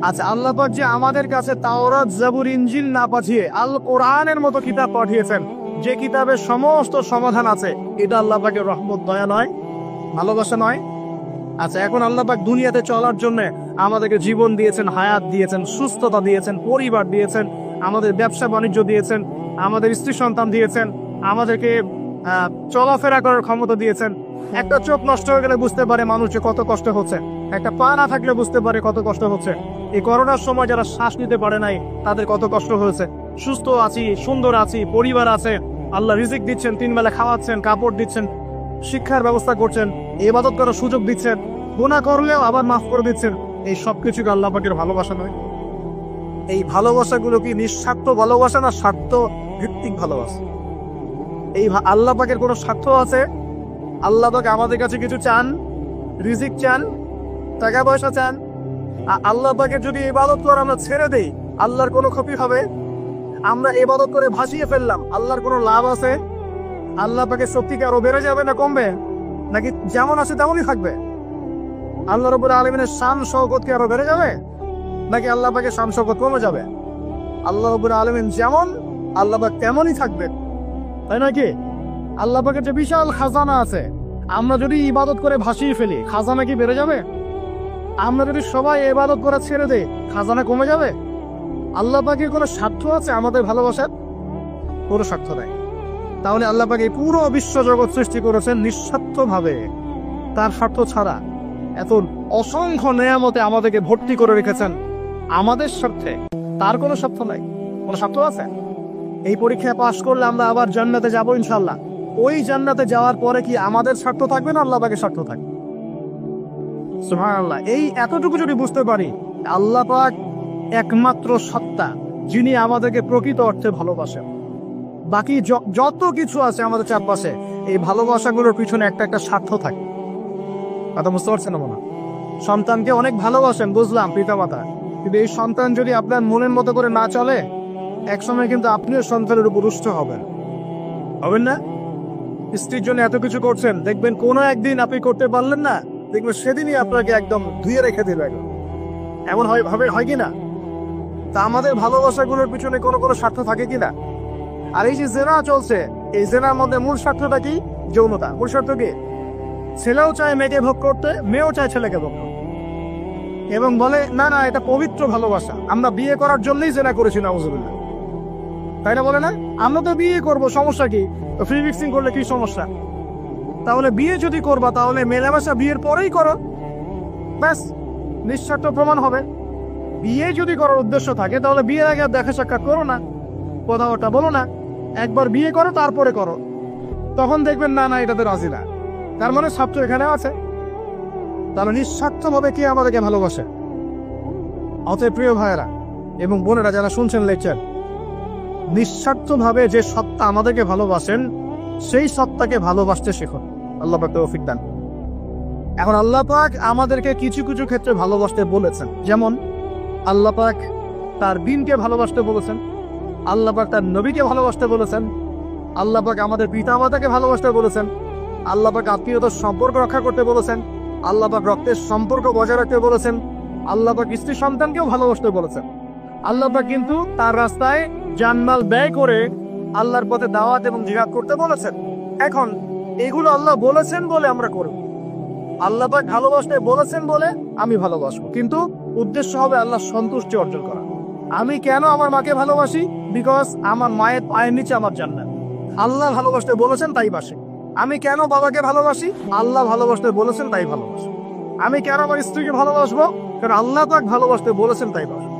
আচ্ছা, আল্লাহ পাক যে আমাদের কাছে তাওরাত, জাবুর, ইনজিল না পাঠিয়ে আল কোরআনের মতো কিতাব পাঠিয়েছেন, যে কিতাবের সমস্ত সমাধান আছে, এটা আল্লাহ পাকের রহমত, দয়া নয়, ভালোবাসা নয়? আচ্ছা, এখন আল্লাহ পাক দুনিয়াতে চলার জন্য আমাদেরকে জীবন দিয়েছেন, হায়াত দিয়েছেন, সুস্থতা দিয়েছেন, পরিবার দিয়েছেন, আমাদের ব্যবসা বাণিজ্য দিয়েছেন, আমাদের স্ত্রী সন্তান দিয়েছেন, আমাদেরকে চলাফেরা করার ক্ষমতা দিয়েছেন। একটা চোখ নষ্ট হয়ে গেলে বুঝতে পারে মানুষের কত কষ্ট হচ্ছে, একটা পা না থাকলে বুঝতে পারে কত কষ্ট হচ্ছে। এই করোনার সময় যারা শ্বাস নিতে পারে নাই, তাদের কত কষ্ট হয়েছে। সুস্থ আছি, সুন্দর আছি, পরিবার আছে, আল্লাহ রিজিক দিচ্ছেন, 3 বেলা খাওয়াচ্ছেন, কাপড় দিচ্ছেন, শিক্ষার ব্যবস্থা করছেন, ইবাদত করার সুযোগ দিচ্ছেন, গুনাহ করলেও আবার মাফ করে দিচ্ছেন। এই সবকিছুকে আল্লাহ পাকের ভালোবাসা নয়? এই ভালোবাসাগুলো কি নিঃস্বার্থ ভালোবাসা না স্বার্থ ভিত্তিক ভালোবাসা? এই আল্লাহ পাকের কোনো স্বার্থ আছে? আল্লাহ পাক আমাদের কাছে কিছু চান? রিজিক চান, টাকা পয়সা চান? আল্লাহ পাকের যদি ইবাদত করে আমরা ছেড়ে দেই, আল্লাহর কোনো ক্ষতি হবে? আমরা ইবাদত করে ভাসিয়ে ফেললাম, আল্লাহর কোনো লাভ আছে? আল্লাহ পাকের শক্তি কি আরো বেড়ে যাবে না কমবে, নাকি যেমন আছে তেমনই থাকবে? আল্লাহ রাব্বুল আলামিনের শান শওকত কি আরো বেড়ে যাবে, নাকি আল্লাহ পাকের শান শওকত কমে যাবে? আল্লাহ রাব্বুল আলামিন যেমন, আল্লাহ পাক তেমনই থাকবে, তাই নাকি? আল্লাহ পাকের যে বিশাল খাজানা আছে, আমরা যদি ইবাদত করে ভাসিয়ে ফেলি, খাজানা কি বেড়ে যাবে? আমরা যদি সবাই ইবাদত করা ছেড়ে দেই, খাজানা কমে যাবে? আল্লাহ পাকের কোনো স্বার্থ আছে আমাদের ভালোবাসার? কোনো স্বার্থ নাই। তাহলে আল্লাহ পাক এই পুরো বিশ্ব জগৎ সৃষ্টি করেছেন নিঃস্বার্থভাবে, তার স্বার্থ ছাড়া। এত অসংখ্য নেয়ামতে আমাদেরকে ভর্তি করে রেখেছেন আমাদের স্বার্থে, তার কোনো স্বার্থ নাই। কোনো স্বার্থ আছে? এই পরীক্ষায় পাশ করলে আমরা আবার জান্নাতে যাব ইনশাআল্লাহ। ওই জান্নাতে যাওয়ার পরে কি আমাদের স্বার্থ থাকবে না আল্লাহ পাকের স্বার্থ থাকবে? সুবহানাল্লাহ। এই এতটুকু যদি বুঝতে পারি, আল্লাহ পাক একমাত্র সত্তা যিনি আমাদেরকে প্রকৃত অর্থে ভালোবাসেন। বাকি যত কিছু আছে আমাদের চারপাশে, এই ভালোবাসাগুলোর পিছনে একটা একটা স্বার্থ থাকে। কথা বুঝতে পারছেন না? মনে সন্তানকে অনেক ভালোবাসেন, বুঝলাম, পিতামাতা, কিন্তু এই সন্তান যদি আপনার মনের মতো করে না চলে, একসময় কিন্তু আপনিও সন্তানের উপর রুষ্ট হবেন না? স্ত্রীর জন্য এত কিছু করছেন, দেখবেন কোনো একদিন আপনি করতে পারলেন না, দেখবেন সেদিনই আপনাকে একদম ধুয়ে রেখে দিবে। এমন হয় কি না? তা আমাদের ভালোবাসাগুলোর পিছনে কোনো স্বার্থ থাকে কিনা? আর এই যে জেনা চলছে, এই জেনার মধ্যে মূল স্বার্থটা কি? যৌনতা। মূল স্বার্থ কি? ছেলেও চায় মেয়েকে ভোগ করতে, মেয়েও চায় ছেলেকে ভোগ করতে, এবং বলে না না এটা পবিত্র ভালোবাসা, আমরা বিয়ে করার জন্যই জেনা করেছি, নাউজুবিল্লাহ। তাই না? বলে না আমরা তো বিয়ে করব, সমস্যা কি? ফ্রি মিক্সিং করলে কি সমস্যা? তাহলে বিয়ে যদি করবা তাহলে মেলামেশা বিয়ের পরেই করো, ব্যাস নিঃস্বার্থ প্রমাণ হবে। বিয়ে যদি করার উদ্দেশ্য থাকে তাহলে বিয়ের আগে দেখা সাক্ষাৎ করো না, কথাটা বলো না, একবার বিয়ে করো তারপরে করো, তখন দেখবেন না না এটাতে রাজি না। তার মানে স্বার্থ এখানে আছে। তাহলে নিঃস্বার্থভাবে কে আমাদেরকে ভালোবাসে? অতএব প্রিয় ভাইয়েরা এবং বোনেরা যারা শুনছেন লেকচার, নিঃস্বার্থভাবে যে সত্তা আমাদেরকে ভালোবাসেন সেই সত্তাকে ভালোবাসতে শেখুন। আল্লাহ পাক তৌফিক দান। এখন আল্লাহ পাক আমাদেরকে কিছু কিছু ক্ষেত্রে ভালোবাসতে বলেছেন, যেমন আল্লাহ পাক তার দ্বীনকে ভালোবাসতে বলেছেন, আল্লাহ পাক তার নবীকে ভালোবাসতে বলেছেন, আল্লাহ পাক আমাদের পিতা মাতাকে ভালোবাসতে বলেছেন, আল্লাহ পাক আত্মীয়তার সম্পর্ক রক্ষা করতে বলেছেন, আল্লাহ পাক রক্তের সম্পর্ক বজায় রাখতে বলেছেন, আল্লাহ পাক স্ত্রী সন্তানকেও ভালোবাসতে বলেছেন। আল্লাহ পাক কিন্তু তার রাস্তায় জানমাল ব্যয় করে আল্লাহর পথে দাওয়াত এবং জিহাদ করতে বলেছেন। এখন এগুলো আল্লাহ বলেছেন বলে আমরা করব, আল্লাহ পাক ভালোবাসতে বলেছেন বলে আমি ভালোবাসবো, কিন্তু উদ্দেশ্য হবে আল্লাহর সন্তুষ্টি অর্জন করা। আমি কেন আমার মাকে ভালোবাসি? বিকজ আমার মায়ের পায়ের নিচে আমার জান্নাত। আল্লাহ ভালোবাসতে বলেছেন তাই বাসে। আমি কেন বাবাকে ভালোবাসি? আল্লাহ ভালোবাসতে বলেছেন তাই ভালোবাসি। আমি কেন আমার স্ত্রীকে ভালোবাসবো? কারণ আল্লাহ পাক ভালোবাসতে বলেছেন তাই বাসবো।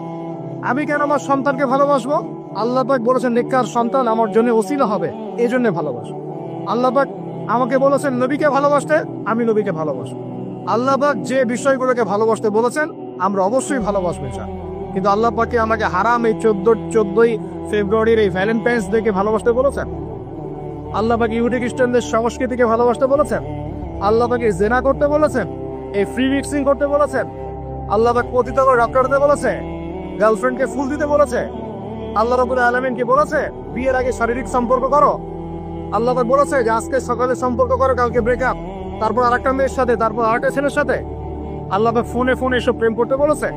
আমি কেন আমার সন্তানকে ভালোবাসবো? আল্লাহ পাক বলেছেন নেককার সন্তান আমার জন্য ওসিলা হবে, এই জন্য ভালোবাসবো। আল্লাহ পাক আমাকে বলেছেন নবীকে ভালোবাসতে, আমি নবীকে ভালোবাসবো। আল্লাহ পাক যে বিষয়গুলোকে ভালোবাসতে বলেছেন আমরা অবশ্যই ভালোবাসবো চাই, কিন্তু আল্লাহ পাকে আমাকে হারাম এই 14ই ফেব্রুয়ারির এই ভ্যালেন্টাইন্স ডেকে ভালোবাসতে বলেছেন। আল্লাহ পাক ইহুদি খ্রিস্টানদের সংস্কৃতিকে ভালোবাসতে বলেছেন। আল্লাহ পাকে জেনা করতে বলেছেন, এই ফ্রি মিক্সিং করতে বলেছেন। আল্লাহ পাক পতিত করে রক্ত বলেছে, গার্লফ্রেন্ডকে ফুল দিতে বলেছে। আল্লাহ রাব্বুল আলামিন কি বলেছে? বিয়ের আগে শারীরিক সম্পর্ক করো। আল্লাহ পাক বলেছে যে আজকে সকালে সম্পর্ক করো, কালকে ব্রেকআপ, তারপর আরেকটা মেয়ের সাথে, তারপর আরেকটা ছেলের সাথে। আল্লাহ পাক ফোনে ফোনে এসব প্রেম করতে বলেছে।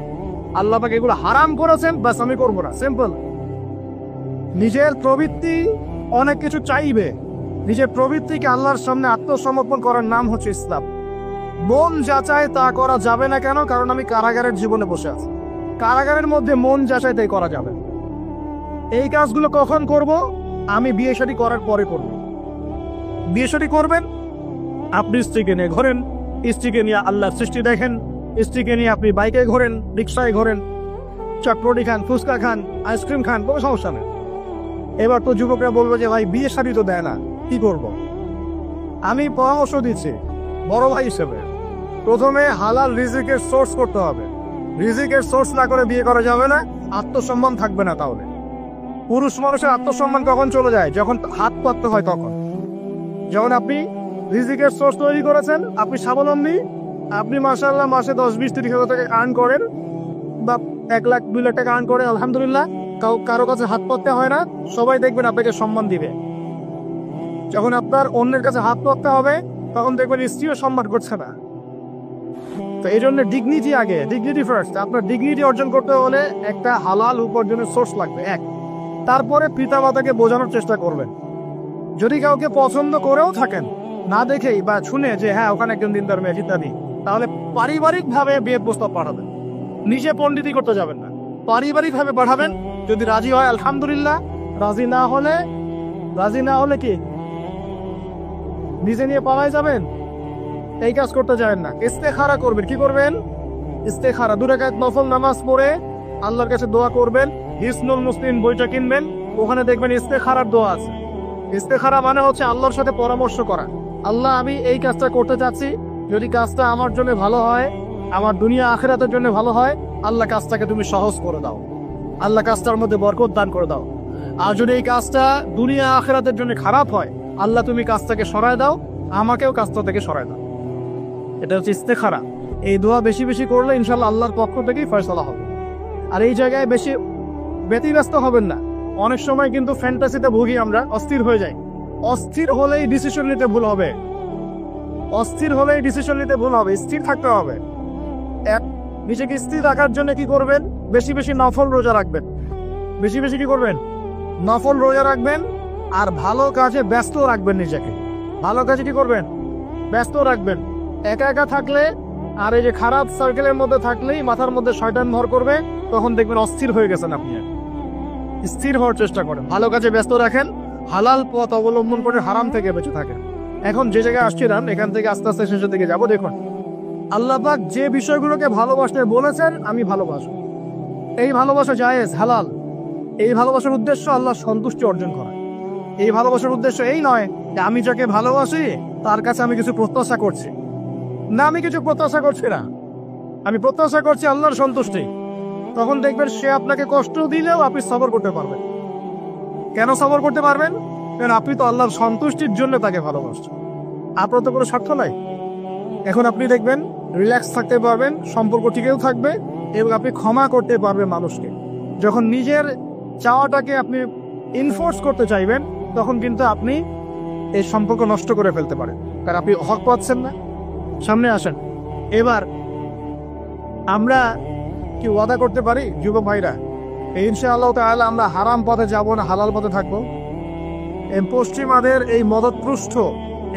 আল্লাহ পাক এগুলো হারাম করেছেন, বাস আমি করবো না, সিম্পল। নিজের প্রবৃত্তি অনেক কিছু চাইবে, নিজের প্রবৃত্তিকে আল্লাহর সামনে আত্মসমর্পণ করার নাম হচ্ছে ইসলাম। মন যা চায় তা করা যাবে না। কেন? কারণ আমি কারাগারের জীবনে বসে আছি। কারাগারের মধ্যে মন যা চায় তাই করা যাবে। এই কাজগুলো কখন করব? আমি বিয়ে শাদী করার পরে করব। বিয়ে শাদী করবেন, আপনি স্ত্রীকে নিয়ে ঘোরেন, স্ত্রীকে নিয়ে আল্লাহর সৃষ্টি দেখেন, স্ত্রীকে নিয়ে আপনি বাইকে ঘোরেন, রিক্সায় ঘোরেন, চটপটি খান, ফুচকা খান, আইসক্রিম খান, কোনো সমস্যা নেই। এবার তো যুবকরা বলবে যে ভাই বিয়ে শাদী তো দেয় না, কি করব? আমি পরামর্শ দিচ্ছি বড় ভাই হিসেবে, প্রথমে হালাল রিজিকের সোর্স করতে হবে। রিজিকের সোর্স না করে বিয়ে করা যাবে না, আত্মসম্মান থাকবে না। তাহলে পুরুষ মানুষের আত্মসম্মান কখন চলে যায়? যখন হাত পাততে হয় তখন। যখন আপনি রিজিকের সোর্স তৈরি করেছেন, আপনি স্বাবলম্বী, আপনি মাশাআল্লাহ মাসে 10-20-30 হাজার টাকা আর্ন করেন, বা 1 লাখ 2 লাখ টাকা আর্ন করেন, আলহামদুলিল্লাহ, কারো কাছে হাত পাততে হয় না, সবাই দেখবেন আপনাকে সম্মান দিবে। যখন আপনার অন্যের কাছে হাত পাততে হবে তখন দেখবেন স্ত্রীও সম্মান করছে না। তো এই জন্য ডিগনিটি আগে, ডিগনিটি ফার্স্ট। আপনার ডিগনিটি অর্জন করতে হলে একটা হালাল উপার্জনের সোর্স লাগবে, এক। তারপরে পিতা মাতাকে বোঝানোর চেষ্টা করবেন। যদি কাউকে পছন্দ করেও থাকেন, না দেখেই বা শুনে যে হ্যাঁ ওখানে একজন দিনদার মেয়ে ইত্যাদি, তাহলে পারিবারিকভাবে বিয়ের প্রস্তাব পাঠাবেন, নিজে পণ্ডিতি করতে যাবেন না, পারিবারিকভাবে পাঠাবেন। যদি রাজি হয় আলহামদুলিল্লাহ, রাজি না হলে কি নিজে নিয়ে পালাই যাবেন? এই কাজ করতে যাবেন না। ইস্তেখারা করবেন। কি করবেন? ইস্তেখারা 2 রাকাত নফল নামাজ পড়ে আল্লাহর কাছে দোয়া করবেন। হিসনুল মুসলিম বইটা কিনবেন, ওখানে দেখবেন ইস্তেখারার দোয়া আছে। ইস্তেখারা মানে হচ্ছে আল্লাহর সাথে পরামর্শ করা। আল্লাহ আমি এই কাজটা করতে চাচ্ছি, যদি কাজটা আমার জন্য ভালো হয়, আমার দুনিয়া আখিরাতের জন্য ভালো হয়, আল্লাহ কাজটাকে তুমি সহজ করে দাও, আল্লাহ কাজটার মধ্যে বরকত দান করে দাও। আর যদি এই কাজটা দুনিয়া আখিরাতের জন্য খারাপ হয়, আল্লাহ তুমি কাজটাকে সরায় দাও, আমাকেও কাজটা থেকে সরায় দাও। এটা হচ্ছে ইস্তেখারা। এই দোয়া বেশি বেশি করলে ইনশাআল্লাহ আল্লাহর পক্ষ থেকেই ফয়সালা হবে। আর এই জায়গায় বেশি ব্যতিব্যস্ত হবেন না। অনেক সময় কিন্তু ফ্যান্টাসিতে ভুগি আমরা, অস্থির হয়ে যাই। অস্থির হলেই ডিসিশন নিতে ভুল হবে, অস্থির হলেই ডিসিশন নিতে ভুল হবে। স্থির থাকতে হবে। নিজেকে স্থির রাখার জন্য কি করবেন? বেশি বেশি নফল রোজা রাখবেন। বেশি বেশি কি করবেন? নফল রোজা রাখবেন। আর ভালো কাজে ব্যস্ত রাখবেন নিজেকে। ভালো কাজে কি করবেন? ব্যস্ত রাখবেন। একা একা থাকলে আর এই যে খারাপ সার্কেলের মধ্যে থাকলেই মাথার মধ্যে শয়তান ভর করবে, তখন দেখবেন অস্থির হয়ে গেছেন আপনি। স্থির হওয়ার চেষ্টা করেন, ভালো কাজে ব্যস্ত রাখেন, হালাল পথ অবলম্বন করে হারাম থেকে বেঁচে থাকেন। এখন যে জায়গায় আসছিলাম, এখান থেকে আস্তে আস্তে শেষের দিকে যাবো। দেখুন, আল্লাহ পাক যে বিষয়গুলোকে ভালোবাসতে বলেছেন আমি ভালোবাসি, এই ভালোবাসা জায়েজ, হালাল। এই ভালোবাসার উদ্দেশ্য আল্লাহ সন্তুষ্টি অর্জন করা। এই ভালোবাসার উদ্দেশ্য এই নয় যে আমি যাকে ভালোবাসি তার কাছে আমি কিছু প্রত্যাশা করছি। না, আমি কিছু প্রত্যাশা করছি না, আমি প্রত্যাশা করছি আল্লাহর সন্তুষ্টি। তখন দেখবেন সে আপনাকে কষ্ট দিলেও আপনি সবর করতে পারবেন। কেন সবর করতে পারবেন? কারণ আপনি তো আল্লাহর সন্তুষ্টির জন্য তাকে ভালোবাসছেন, আপনার তো কোনো স্বার্থ নাই। এখন আপনি দেখবেন রিল্যাক্স থাকতে পারবেন, সম্পর্ক টিকেও থাকবে এবং আপনি ক্ষমা করতে পারবেন মানুষকে। যখন নিজের চাওয়াটাকে আপনি ইনফোর্স করতে চাইবেন, তখন কিন্তু আপনি এই সম্পর্ক নষ্ট করে ফেলতে পারেন, কারণ আপনি হক পাচ্ছেন না। সামনে আসেন। এবার আমরা কি ওয়াদা করতে পারি যুবক ভাইরা, ইনশাআল্লাহ তাআলা আমরা হারাম পথে যাব না, হালাল পথে থাকবো? পশ্চিমাদের এই মদতপৃষ্ঠ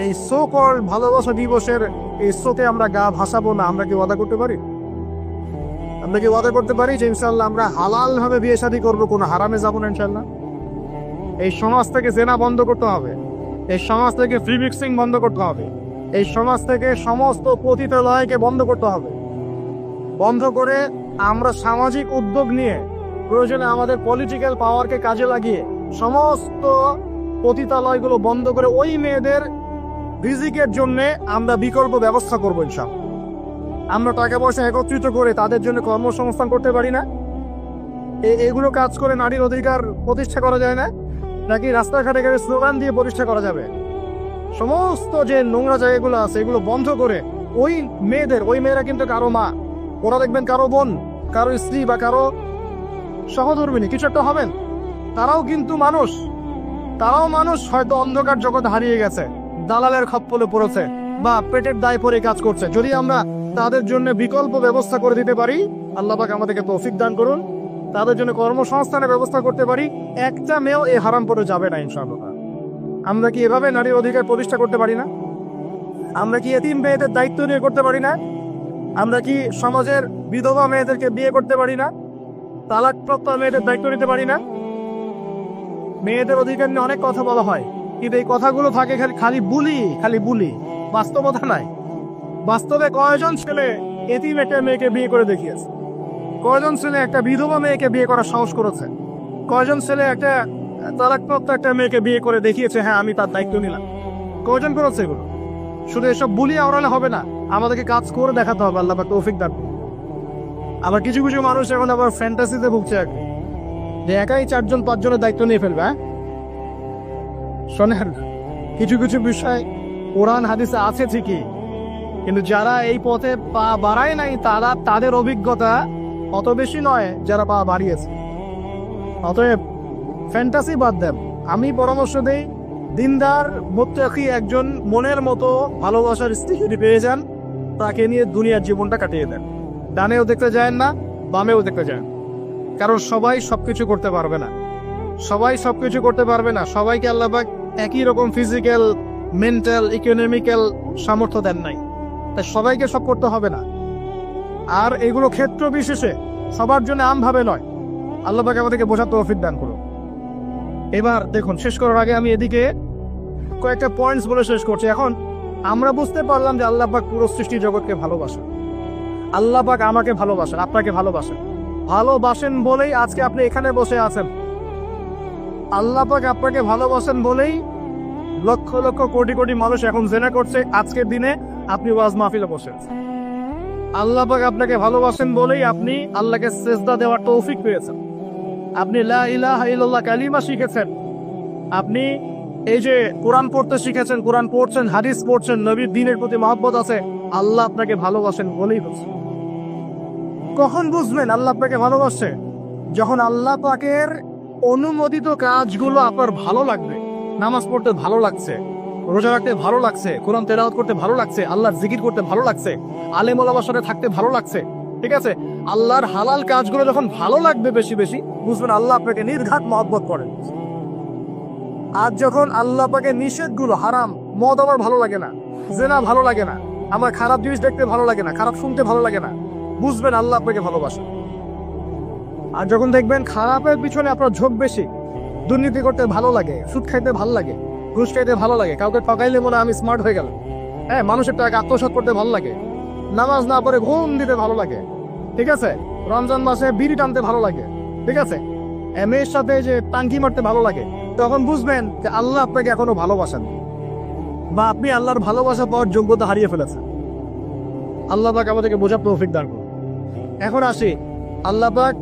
এই সো কল ভালোবাসা দিবসের এই শোতে আমরা গা ভাসাবো না, আমরা কি ওয়াদা করতে পারি? আমরা কি ওয়াদা করতে পারি যে ইনশাআল্লাহ আমরা হালাল ভাবে বিয়ে শাদী করবো, কোনো হারামে যাবো না ইনশাআল্লাহ? এই সমাজ থেকে জেনা বন্ধ করতে হবে, এই সমাজ থেকে ফ্রি মিক্সিং বন্ধ করতে হবে, এই সমাজ থেকে সমস্ত পতিতালয়কে বন্ধ করতে হবে। বন্ধ করে আমরা সামাজিক উদ্যোগ নিয়ে প্রয়োজনে আমাদের পলিটিক্যাল পাওয়ারকে কাজে লাগিয়ে সমস্ত পতিতালয়গুলো বন্ধ করে ওই মেয়েদের রিজিকের জন্য আমরা বিকল্প ব্যবস্থা করবো ইনশাআল্লাহ। আমরা টাকা পয়সা একত্রিত করে তাদের জন্য কর্মসংস্থান করতে পারি না? এগুলো কাজ করে নারীর অধিকার প্রতিষ্ঠা করা যায় না? নাকি রাস্তাঘাটে ঘাটে স্লোগান দিয়ে প্রতিষ্ঠা করা যাবে? সমস্ত যে নোংরা জায়গাগুলো আছে এগুলো বন্ধ করে ওই মেয়েরা কিন্তু কারো মা, ওরা দেখবেন কারো বোন, কারো স্ত্রী বা কারো সহধর্মিনী কিছু একটা হবেন। তারাও কিন্তু মানুষ, তারাও মানুষ, হয়তো অন্ধকার জগৎ হারিয়ে গেছে, দালালের খপ্পলে পড়েছে বা পেটের দায় পরে কাজ করছে। যদি আমরা তাদের জন্য বিকল্প ব্যবস্থা করে দিতে পারি, আল্লাহ পাক আমাদেরকে তৌফিক দান করুন, তাদের জন্য কর্মসংস্থানের ব্যবস্থা করতে পারি, একটা মেয়েও এই হারাম পরে যাবে না ইনশাআল্লাহ। আমরা কি এভাবে নারীর অধিকার প্রতিষ্ঠা করতে পারি না? আমরা কি এতিম মেয়েদের দায়িত্ব নিয়ে করতে পারি না? আমরা কি সমাজের বিধবা মেয়েদেরকে বিয়ে করতে পারি না? তালাকপ্রাপ্ত মেয়েদের দায়িত্ব নিতে পারি না? মেয়েদের অধিকার নিয়ে অনেক কথা বলা হয়, কিন্তু এই কথাগুলো থাকে খালি বুলি, বাস্তবতা নাই। বাস্তবে কয়জন ছেলে এতিম একটা মেয়েকে বিয়ে করে দেখিয়েছে? কয়জন ছেলে একটা বিধবা মেয়েকে বিয়ে করার সাহস করেছে? কয়জন ছেলে একটা তালাকপ্রাপ্ত একটা মেয়েকে বিয়ে করে দেখিয়েছে, হ্যাঁ আমি তার দায়িত্ব নিলাম? কয়জন করেছে এগুলো? শুধু এসব বুলিয়ে আওড়ালে হবে না, আমাদেরকে কাজ করে দেখাতে হবে। আল্লাহ পাক তৌফিক দান। আবার কিছু কিছু মানুষ এখন আবার ফ্যান্টাসিতে ভুগছে আর কি, যে একাই 4-5 জনের দায়িত্ব নিয়ে ফেলবে। শোনেন, কিছু কিছু বিষয় কোরআন হাদিসে আছে ঠিকই, কিন্তু যারা এই পথে পা বাড়ায় নাই তাদের অভিজ্ঞতা অত বেশি নয় যারা পা বাড়িয়েছে। অতএব ফ্যান্টাসি বাদ দেন। আমি পরামর্শ দেই, দিনদার মুত্তাকি একজন মনের মতো ভালোবাসার স্ত্রী যদি পেয়ে যান, তাকে নিয়ে দুনিয়ার জীবনটা কাটিয়ে দেন। ডানেও দেখতে যায় না, বামেও দেখতে যায়, কারণ সবাই সবকিছু করতে পারবে না। সবাইকে আল্লাহ পাক একই রকম ফিজিক্যাল, মেন্টাল, ইকোনমিক্যাল সামর্থ্য দেন নাই, তাই সবাইকে সব করতে হবে না। আর এগুলো ক্ষেত্র বিশেষে, সবার জন্য আমভাবে নয়। আল্লাহ পাক আমাদেরকে বোঝার তৌফিক দান করুন। এবার দেখুন, শেষ করার আগে আমি এদিকে কয়েকটা পয়েন্টস বলে শেষ করছি। এখন আমরা বুঝতে পারলাম যে আল্লাহ পাক পুরো সৃষ্টি জগৎকে ভালোবাসেন। আল্লাহ পাক আমাকে ভালোবাসেন, আপনাকে ভালোবাসেন বলেই আজকে আপনি এখানে বসে আছেন। আল্লাহ পাক আপনাকে ভালোবাসেন বলেই লক্ষ লক্ষ কোটি কোটি মানুষ এখন জেনা করছে। আজকের দিনে আপনি ওয়াজ মাহফিলে বসে আছেন। আল্লাহ পাক আপনাকে ভালোবাসেন বলেই আপনি আল্লাহকে সেজদা দেওয়ার তৌফিক পেয়েছেন। আপনি লা ইলাহা ইল্লাল্লাহ কালিমা শিখেছেন, আপনি এই যে কোরআন পড়তে শিখেছেন, কোরআন পড়ছেন, হাদিস পড়ছেন, নবীর দ্বীনের প্রতি মহব্বত আছে, আল্লাহ আপনাকে ভালোবাসেন বলেই হচ্ছে। কখন বুঝবেন আল্লাহ আপনাকে ভালোবাসে? যখন আল্লাহ পাকের অনুমোদিত কাজগুলো আপনার ভালো লাগবে। নামাজ পড়তে ভালো লাগছে, রোজা রাখতে ভালো লাগছে, কোরআন তেলাওয়াত করতে ভালো লাগছে, আল্লাহর জিকির করতে ভালো লাগছে, আলেম ওলামার সাথে থাকতে ভালো লাগছে। ঠিক আছে, আল্লাহর হালাল কাজগুলো যখন ভালো লাগবে বেশি বেশি, বুঝবেন আল্লাহ আপনাকে নির্ঘাত মহব্বত করেন। আর যখন আল্লাহ পাকের নিষেধগুলো, হারাম, মদ আমার ভালো লাগে না, জেনা ভালো লাগে না, আমার খারাপ জিনিস দেখতে ভালো লাগে না, খারাপ শুনতে ভালো লাগে না, বুঝবেন আল্লাহ আপনাকে ভালোবাসেন। আর যখন দেখবেন খারাপের পিছনে আপনার ঝোঁক বেশি, দুর্নীতি করতে ভালো লাগে, সুদ খাইতে ভালো লাগে, ঘুষ খাইতে ভালো লাগে, কাউকে ঠকাইলে মনে হয় আমি স্মার্ট হয়ে গেলাম, হ্যাঁ, মানুষের টাকা আত্মসাৎ করতে ভালো লাগে, নামাজ না পড়ে ঘুম দিতে ভালো লাগে, ঠিক আছে, রমজান মাসে বিড়ি টানতে ভালো লাগে, ঠিক আছে, মেয়ের সাথে যে টাঙ্কি মারতে ভালো লাগে, তখন বুঝবেন যে আল্লাহ আপনাকে এখনো ভালোবাসেন, বা আপনি আল্লাহর ভালোবাসা পাওয়ার যোগ্যতা হারিয়ে ফেলেছেন। আল্লাহ পাক আমাদেরকে বোঝার তৌফিক দান করুন। এখন আসি, আল্লাহ পাক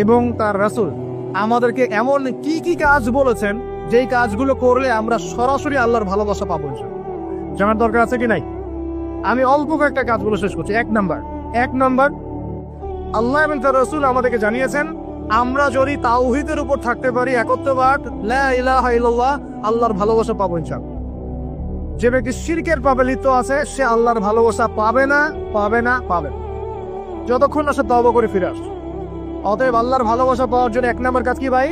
এবং তার রাসূল আমাদেরকে এমন কি কি কাজ বলেছেন যেই কাজগুলো করলে আমরা সরাসরি আল্লাহর ভালোবাসা পাবো। জানার দরকার আছে কি নাই? আমি অল্প কয়েকটা কাজগুলো শেষ করছি। এক নাম্বার, আল্লাহ এবং তার রাসূল আমাদেরকে জানিয়েছেন আমরা যদি তাওহীদের উপর থাকতে পারি, একত্ববাদ, লা ইলাহা ইল্লাল্লাহ, আল্লাহর ভালোবাসা পাবো ইনশাআল্লাহ। যে ব্যক্তি শিরকের পাপে লিপ্ত আছে সে আল্লাহর ভালোবাসা পাবে না, যতক্ষণ না সে তওবা করে ফিরে আসে। অতএব আল্লাহর ভালোবাসা পাওয়ার জন্য এক নাম্বার কাজ কি ভাই?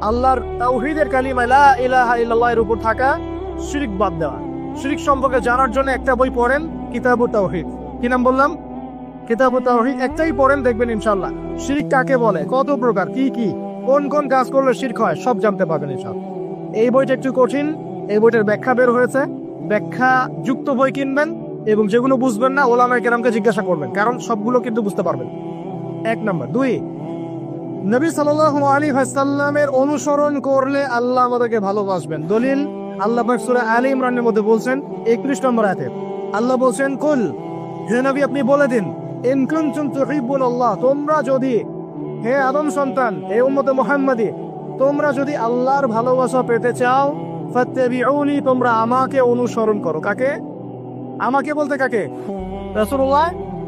আল্লাহর তাওহীদের কালিমা লা ইলাহা ইল্লাল্লাহ এর উপর থাকা, শিরক বাদ দেওয়া। শিরক সম্পর্কে জানার জন্য একটা বই পড়েন, কিতাবুত তাওহীদ। কি নাম বললাম? কিতাবুত তাওহীদ। একটাই পড়েন, দেখবেন ইনশাআল্লাহ শিরক কাকে বলে, কত প্রকার, কি কি, কোন কোন কাজ করলে শিরক হয়, সব জানতে পারবেন ইনশাআল্লাহ। এই বইটা একটু কঠিন, এই বইটার ব্যাখ্যা বের হয়েছে, ব্যাখ্যা যুক্ত বই কিনবেন এবং যেগুলো বুঝবেন না ওলামায়ে কেরামকে জিজ্ঞাসা করবেন, কারণ সবগুলো কিন্তু বুঝতে পারবেন। এক নাম্বার। দুই, নবী সাল্লাল্লাহু আলাইহি ওয়াসাল্লামের অনুসরণ করলে আল্লাহ আমাদেরকে ভালোবাসবেন। দলিল, আল্লাহ পাক সূরা আলে ইমরানের মধ্যে বলছেন 31 নম্বর আয়াতে আল্লাহ বলছেন, কুল, হে নবী আপনি বলে দিন, ইন কুনতুম তুহিব্বুনাল্লাহ, তোমরা যদি, হে আদম সন্তান, হে উম্মতে মুহাম্মাদি, তোমরা যদি আল্লাহর ভালোবাসা পেতে চাও, ফাত্তাবিউনি, তোমরা আমাকে অনুসরণ করো। কাকে? আমাকে বলতে কাকে? রাসূলুল্লাহ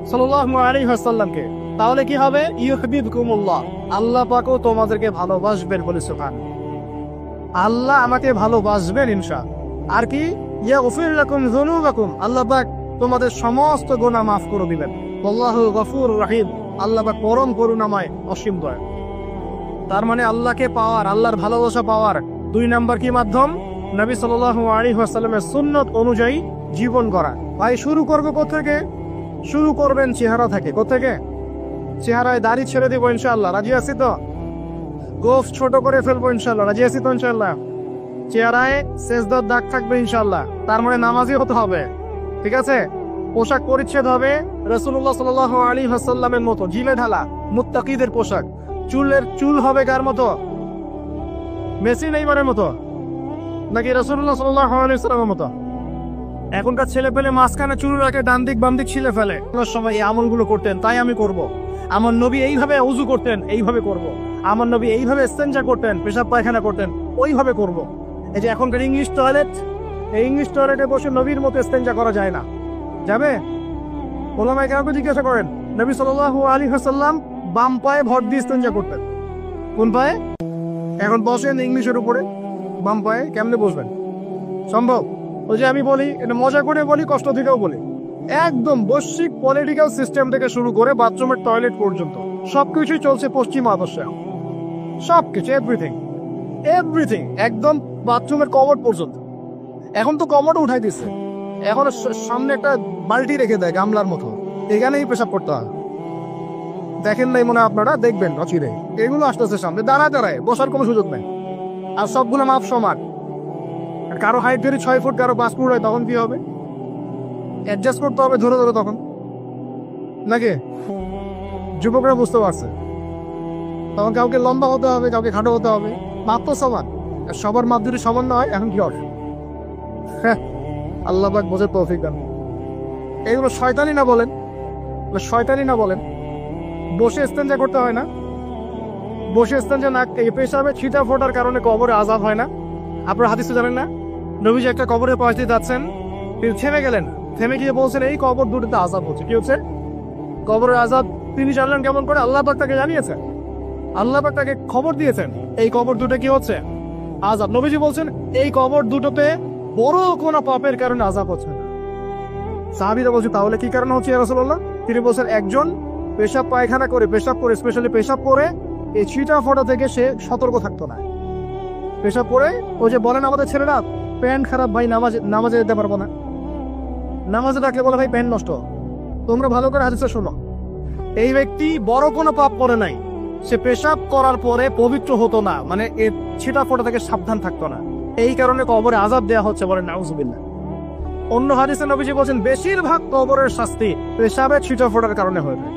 সাল্লাল্লাহু আলাইহি ওয়াসাল্লামকে। তাহলে কি হবে? ইউহিব্বুকুমুল্লাহ, আল্লাহ পাকও তোমাদেরকে ভালোবাসবেন। বলে সুবহানাল্লাহ, আল্লাহ আমাকে ভালোবাসবেন ইনশাআল্লাহ। আর কি? ইয়াগফির লাকুম যুনুবাকুম, আল্লাহ পাক তোমাদের সমস্ত গুনাহ মাফ করে দিবেন। আল্লাহু গফুরুর রহিম, আল্লাহ পাক পরম করুণাময়, অসীম দয়া। তার মানে আল্লাহকে পাওয়ার, আল্লাহর ভালোবাসা পাওয়ার দুই নাম্বার কি মাধ্যম? নবী সাল্লাল্লাহু আলাইহি ওয়াসাল্লামের সুন্নাত অনুযায়ী জীবন করা। ভাই শুরু করব কোথেকে? শুরু করবেন চেহারা থেকে। কোথেকে? চেহারায় দাড়ি ছেড়ে দিব ইনশাআল্লাহ, রাজি আছি তো? গোফ ছোট করে ফেলবো ইনশাআল্লাহ, রাজি আছি তো ইনশাআল্লাহ? চেহারায় সেজদার দাগ থাকবে ইনশাআল্লাহ, তার মানে নামাজি হতে হবে, ঠিক আছে? পোশাক পরিচ্ছদ হবে রাসূলুল্লাহ সাল্লাল্লাহু আলাইহি ওয়াসাল্লামের মতো, ঝিলে ঢালা মুত্তাকিদের পোশাক। চুল হবে কার মতো? মেসি নেইমারের মতো, নাকি রাসূলুল্লাহ সাল্লাল্লাহু আলাইহি ওয়াসাল্লামের মতো? এখনকার ছেলে পেলে মাঝখানে চুল রাখে, ডান দিক বাম দিক ছিলে ফেলে। সময় এই আমলগুলো করতেন, তাই আমি করব। আমার নবী এইভাবে ওযু করতেন, এইভাবে করব। আমার নবী এইভাবে ইস্তেনজা করতেন, পেশাব পায়খানা করতেন, ওইভাবে করব। এই যে এখনকার ইংলিশ টয়লেট, এই ইংলিশ টয়লেটে বসে নবীর মতো ইস্তেনজা করা যায় না। যাবে? ওলামায়ে কেরামকে জিজ্ঞাসা করেন, নবী সাল্লাল্লাহু আলাইহি ওয়াসাল্লাম বাম পায়ে ভর দিয়ে ইস্তেনজা করতেন। কোন পায়ে? এখন বসেন ইংলিশের উপরে, বাম পায়ে কেমনে বসবেন? সম্ভব? ওই যে আমি বলি, এটা মজা করে বলি, কষ্ট থেকেও বলি, একদম বৈশ্বিক পলিটিক্যাল সিস্টেম থেকে শুরু করে বাথরুমের টয়লেট পর্যন্ত সবকিছুই চলছে পশ্চিম আদর্শে। সবকিছু, এভরিথিং, একদম বাথরুমের কমোড পর্যন্ত। এখন তো কমোড উঠাই দিচ্ছে, এখন সামনে একটা বালতি রেখে দেয় গামলার মতো, এখানেই পেশাব করতে হয়। দেখেন নাই মনে আপনারা, দেখবেন অচিরে এগুলো আসতেছে সামনে, দাঁড়ায় বসার কোনো সুযোগ নেই। আর সবগুলো মাপ সমান। কারো হাইট যদি 6 ফুট, কারো 5 ফুট হয়, তখন কি হবে? অ্যাডজাস্ট করতে হবে ধরে ধরে, তখন নাকি? যুবকরা বুঝতে পারছে, তখন কাউকে লম্বা হতে হবে, কাউকে খাটো হতে হবে, মাপ তো সমান। সবার মাপ যদি সমান না হয়, এখন কি হবে? আল্লাহ পাক বোঝার তৌফিক দান। এইগুলো শয়তানি না বলেন, শয়তানি না বলেন। বসে ইস্তেনজা করতে হয় না? বসে ইস্তেনজা না, এই পেশাবে ছিটা ফোটার কারণে কবরে আযাব হয় না? আপনারা হাদিসে জানেন না? নবীজি একটা কবরে পাশ দিয়ে যাচ্ছেন, তিনি থেমে গেলেন, থেমে গিয়ে বলছেন এই কবর দুটোতে আযাব হচ্ছে। কি হচ্ছে? কবরের আযাব তিনি জানলেন কেমন করে? আল্লাহ পাক তাকে জানিয়েছেন, আল্লাহ পাক তাকে খবর দিয়েছেন এই কবর দুটো কি হচ্ছে? আযাব। নবীজি বলছেন এই কবর দুটোতে বড় কোনো পাপের কারণে আযাব হচ্ছে না। সাহাবীরা বলছে তাহলে কি কারণে হচ্ছে ইয়া রাসূলুল্লাহ? তিনি বলছেন একজন পেশাব পায়খানা করে, পেশাব করে, স্পেশালি পেশাব করে এই ছিটা ফোঁটা থেকে সে সতর্ক থাকতো না। পেশাব করে ওই যে বলেন আমাদের ছেলেরা, প্যান্ট খারাপ ভাই, নামাজে যেতে পারবো না। নামাজে ডাকলে বলে ভাই প্যান্ট নষ্ট। তোমরা ভালো করে হাদিসে শোনো, এই ব্যক্তি বড় কোনো পাপ করে নাই, সে পেশাব করার পরে পবিত্র হতো না, মানে এ ছিটা ফোঁটা থেকে সাবধান থাকতো না, এই কারণে কবরে আযাব দেয়া হচ্ছে, বলে নাউজুবিল্লাহ। অন্য হাদিসে নবীজি বলেছেন বেশিরভাগ কবরের শাস্তি পেশাবের ছিটা ফোঁটার কারণে হয়ে যায়।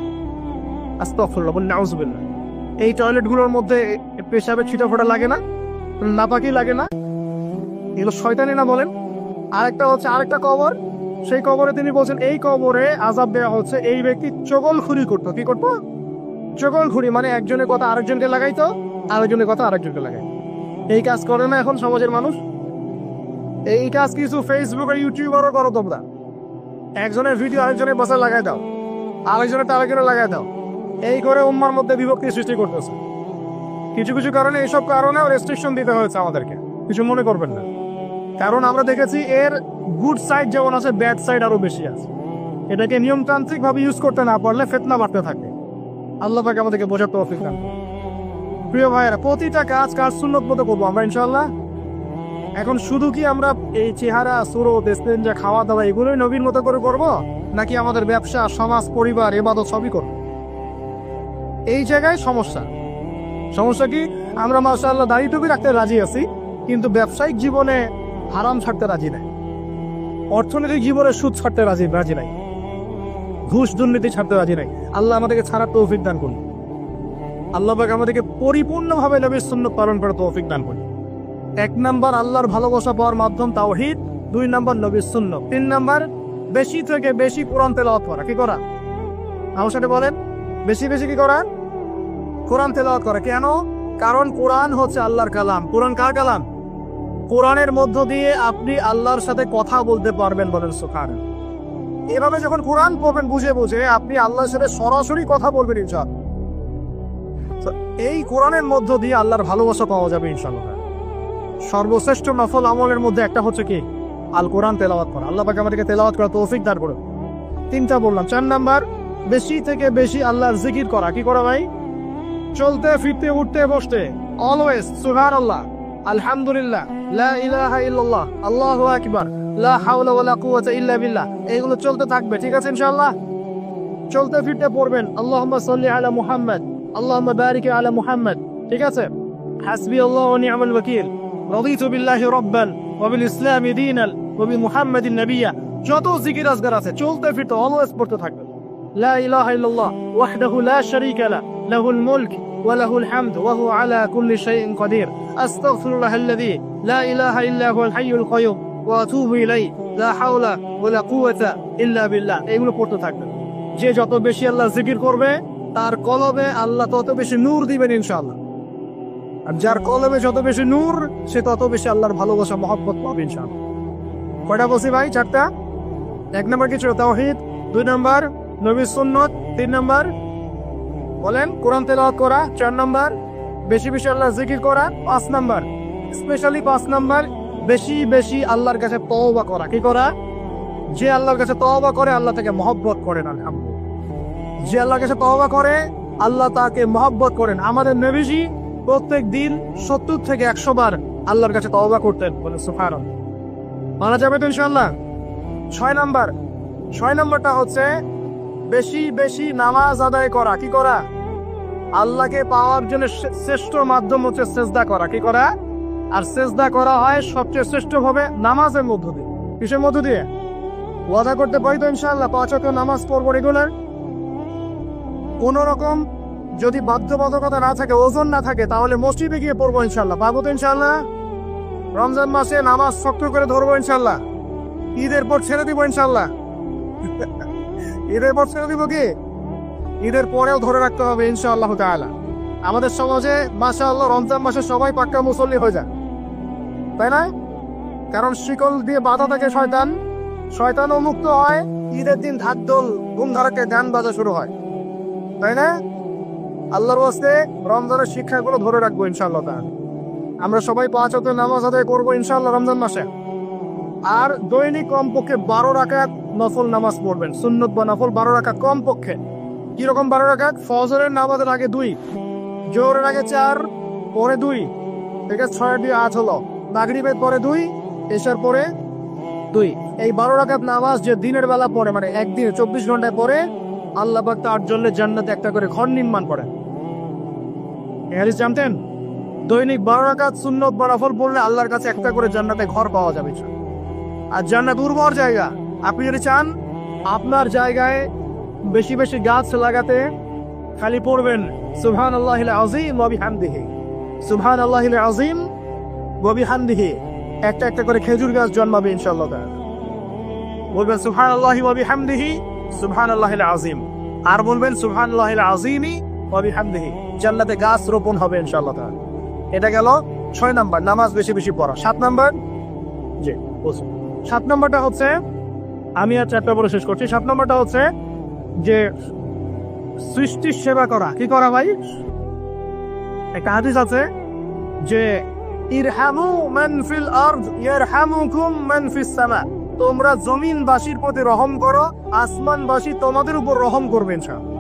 আস্তাগফিরুল্লাহ, বলে নাউজুবিল্লাহ। এই টয়লেটগুলোর মধ্যে পেশাবের ছিটা ফোঁটা লাগে না, নাপাকি লাগে না, এগুলো শয়তানি না বলেন? আরেকটা কবর, সেই কবরে তিনি বলছেন এই কবরে আযাব দেওয়া হচ্ছে এই ব্যক্তি চগলখুরি করতো। কি করতো? চগলখুরি, মানে একজনের কথা আরেকজনকে লাগাইতো, আরেকজনের কথা আরেকজনকে লাগাই। এই কাজ করে না এখন সমাজের মানুষ? এই কাজ কিছু ফেসবুক আর ইউটিউবারও করো তোমরা। একজনের ভিডিও আরেকজনের বাসায় লাগাই দাও, আরেকজনের আরেকজনে লাগাই দাও, এই করে উম্মার মধ্যে বিভক্তি সৃষ্টি করতেছে। কিছু কিছু কারণে, এইসব কারণে রেস্ট্রিকশন দিতে হয়েছে আমাদেরকে, কিছু মনে করবেন না। কারণ আমরা দেখেছি এর গুড সাইড যেমন আছে, ব্যাড সাইড আরো বেশি আছে। এটাকে নিয়মতান্ত্রিক ভাবে ইউজ করতে না পারলে ফিতনা বাড়তে থাকে। আল্লাহ পাক আমাদেরকে বোঝার তৌফিক দান করুন। প্রিয় ভাইয়েরা, প্রতিটা কাজ সুন্নত মতো করবো আমরা ইনশাআল্লাহ। এখন শুধু কি আমরা এই চেহারা, সুরত, ইস্তেঞ্জা, খাওয়া দাওয়া এগুলোই নবীর মতো করে করবো, নাকি আমাদের ব্যবসা, সমাজ, পরিবার, ইবাদত সবই করবো? এই জায়গায় সমস্যা কি? আমরা মাশাআল্লাহ দাড়ি টুপি রাখতে রাজি আছি, কিন্তু ব্যবসায়িক জীবনে হারাম ছাড়তে রাজি নাই, অর্থনৈতিক জীবনে সুদ ছাড়তে রাজি নাই, ঘুষ দুর্নীতি ছাড়তে রাজি নাই। আল্লাহ আমাদেরকে ছাড়ার তৌফিক দান করুন। আল্লাহ পাক আমাদেরকে পরিপূর্ণভাবে নবীর সুন্নাত পালন করার তৌফিক দান করুন। 1 নাম্বার আল্লাহর ভালোবাসা পাওয়ার মাধ্যম তাওহীদ, 2 নাম্বার নবীর সুন্নাত, 3 নাম্বার বেশি থেকে বেশি কোরআন তেলাওয়াত করা। কি করা? আমার সাথে বলেন, বেশি বেশি কি করা? কোরআন তেলাওয়াত করা। কেন? কারণ কোরআন হচ্ছে আল্লাহর কালাম। কোরআন কার কালাম? কোরআনের মধ্য দিয়ে আপনি আল্লাহর সাথে কথা বলতে পারবেন, বলেন সুবহানাল্লাহ। এভাবে যখন কোরআন পড়বেন বুঝে বুঝে, আপনি আল্লাহর সাথে সরাসরি কথা বলবেন ইনশাআল্লাহ। এই কোরআনের মধ্য দিয়ে আল্লাহর ভালোবাসা পাওয়া যাবে ইনশাআল্লাহ। সর্বশ্রেষ্ঠ নফল আমলের মধ্যে একটা হচ্ছে কি? আল কোরআন তেলাওয়াত করা। আল্লাহ পাক আমাদেরকে তেলাওয়াত করা তৌফিক দান করুন। 3টা বললাম। 4 নাম্বার বেশি থেকে বেশি আল্লাহর জিকির করা। কি করা ভাই? চলতে ফিরতে উঠতে বসতে অলওয়েজ সুবহানাল্লাহ, আলহামদুলিল্লাহ, লা ইলাহা ইল্লাল্লাহ, আল্লাহু আকবার, লা হাওলা ওয়ালা কুওয়াতা ইল্লা বিল্লাহ, এগুলো চলতে থাকবে। ঠিক আছে ইনশাআল্লাহ? চলতে ফিরতে পড়বেন আল্লাহুম্মা সাল্লি আলা মুহাম্মদ, আল্লাহুম্মা বারিক আলা মুহাম্মদ। ঠিক আছে? হাসবি আল্লাহু ওয়া নি'মাল ওয়াকিল, রাদিতু বিল্লাহি রাব্বান ওয়া বিল ইসলামি দীনাল ওয়া বি মুহাম্মাদিন নাবিয়্যা। যত জিকির আজগার আছে চলতে ফিরতে অলওয়েজ পড়তে থাকবেন। লা ইলাহা ইল্লাল্লাহ ওয়াহদাহু লা শারীকা লা, লাহুল মুলক ওয়া লাহুল হামদ ওয়া হুয়া আলা কুল্লি শাইইন কাদির। আস্তাগফিরুল্লাহাল্লাযী লা ইলাহা ইল্লা হুয়াল হাইয়ুল কাইয়্যুম ওয়া আতুবু ইলাইহি, লা হাওলা ওয়া লা কুওয়াতা ইল্লা বিল্লাহ। এগুলো পড়তে থাকবেন। যে যত বেশি আল্লাহ জিকির করবে তার কলবে আল্লাহ তত বেশি নূর দিবেন ইনশাআল্লাহ। আর যার কলবে যত বেশি নূর, সে তত বেশি আল্লাহর ভালোবাসা, মহব্বত পাবে ইনশাআল্লাহ। কয়টা বলছি ভাই? 4টা। 1 নাম্বার কি ছিল? তাওহীদ। 2 নাম্বার নবীর সুন্নাত। 3 নাম্বার বলেন কোরআন তেলাওয়াত করা। 4 নাম্বার বেশি বেশি আল্লাহর জিকির করা। 5 নাম্বার স্পেশালি 5 নাম্বার বেশি বেশি আল্লাহর কাছে তওবা করা। কি করা? যে আল্লাহর কাছে তওবা করে আল্লাহ তাকে মহব্বত করেন। আলহামদুলিল্লাহ, যে আল্লাহর কাছে তওবা করে আল্লাহ তাকে মহব্বত করেন। আমাদের নবীজি প্রত্যেক দিন 70 থেকে 100 বার আল্লাহর কাছে তওবা করতেন, বলে সুবহানাল্লাহ। মানা যাবে তো ইনশাআল্লাহ? 6 নাম্বারটা হচ্ছে বেশি বেশি নামাজ আদায় করা। কি করা? আল্লাহকে পাওয়ার জন্য শ্রেষ্ঠ মাধ্যম হচ্ছে সেজদা করা। কি করা? আর সেজদা করা হয় সবচেয়ে শ্রেষ্ঠ ভাবে নামাজের মধ্য দিয়ে। কিসের মধ্য দিয়ে? ওয়াদা করতে পারি তো ইনশাআল্লাহ 5 ওয়াক্ত নামাজ পড়বো রেগুলার। কোন রকম যদি বাধ্যবাধকতা না থাকে, ওজন না থাকে, তাহলে মসজিদে গিয়ে পড়বো ইনশাআল্লাহ। পাবো তো ইনশাআল্লাহ? রমজান মাসে নামাজ শক্ত করে ধরবো ইনশাআল্লাহ। ঈদের পর ছেড়ে দিব ইনশাআল্লাহ। ঈদের পর ছেড়ে দিব কি? ঈদের পরেও ধরে রাখতে হবে ইনশাআল্লাহ তাআলা। আমাদের সমাজে মাশাআল্লাহ রমজান মাসে সবাই পাক্কা মুসল্লি হয়ে যায়, তাই না? কারণ শিকল দিয়ে বাঁধা থাকে শয়তান, শয়তানও মুক্ত হয়, ঈদের দিন ঢাকঢোল ধুমধারাকে গান বাজা শুরু হয়, তাই না? আল্লাহর ওয়াস্তে রমজানের শিক্ষাগুলো ধরে রাখবো ইনশাআল্লাহ তাআলা। আমরা সবাই 5 ওয়াক্ত নামাজ আদায় করবো ইনশাআল্লাহ রমজান মাসে। আর দৈনিক কমপক্ষে 12 রাকাত নফল নামাজ পড়বেন, সুন্নত বা নফল 12 রাকাত কমপক্ষে। কিরকম 12 রাকাত? ফজরের নামাজের আগে 2, জোহরের আগে 4, পরে 2, ঠিক আছে, 6 দিয়ে 8 হলো। মাগরিবের পরে 2, এশার পরে 2। এই 12 রাকাত নামাজ যে দিনের বেলা পড়ে, মানে একদিনে 24 ঘন্টায় পড়ে, আল্লাহ পাক তার জন্য জান্নাতে একটা করে ঘর নির্মাণ করেন। এই হাদিস জানতেন? দৈনিক 12 রাকাত সুন্নত বা নফল পড়লে আল্লাহর কাছে একটা করে জান্নাতে ঘর পাওয়া যাবে। আর জান্নাত উর্বর জায়গা। আপনি যদি চান আপনার জায়গায় বেশি বেশি গাছ লাগাতে, খালি পড়বেন সুবহানাল্লাহিল আযীম ওয়া বিহামদিহি, সুবহানাল্লাহিল আযীম ওয়া বিহামদিহি। একটা একটা করে খেজুর গাছ জন্মাবে ইনশাআল্লাহ তাআলা। বলবেন সুবহানাল্লাহি ওয়া বিহামদিহি, সুবহানাল্লাহিল আযীম। আর বলবেন সুবহানাল্লাহিল আযীমি ওয়া বিহামদিহি। জান্নাতে গাছ রোপণ হবে ইনশাআল্লাহ তাআলা। এটা গেল 6 নাম্বার, নামাজ বেশি বেশি পড়া। 7 নাম্বার, জি বুঝুন, 7 নাম্বারটা হচ্ছে, আমি আর 4টা বলে শেষ করছি। 7 নাম্বারটা হচ্ছে যে সৃষ্টির সেবা করা। কি করা ভাই? একটা হাদিস আছে যে ইরহামু মান ফিল আরদ ইয়ারহামুকুম মান ফিস সামা। তোমরা জমিনবাসীর প্রতি রহম করো, আসমানবাসী তোমাদের উপর রহম করবে ইনশাআল্লাহ।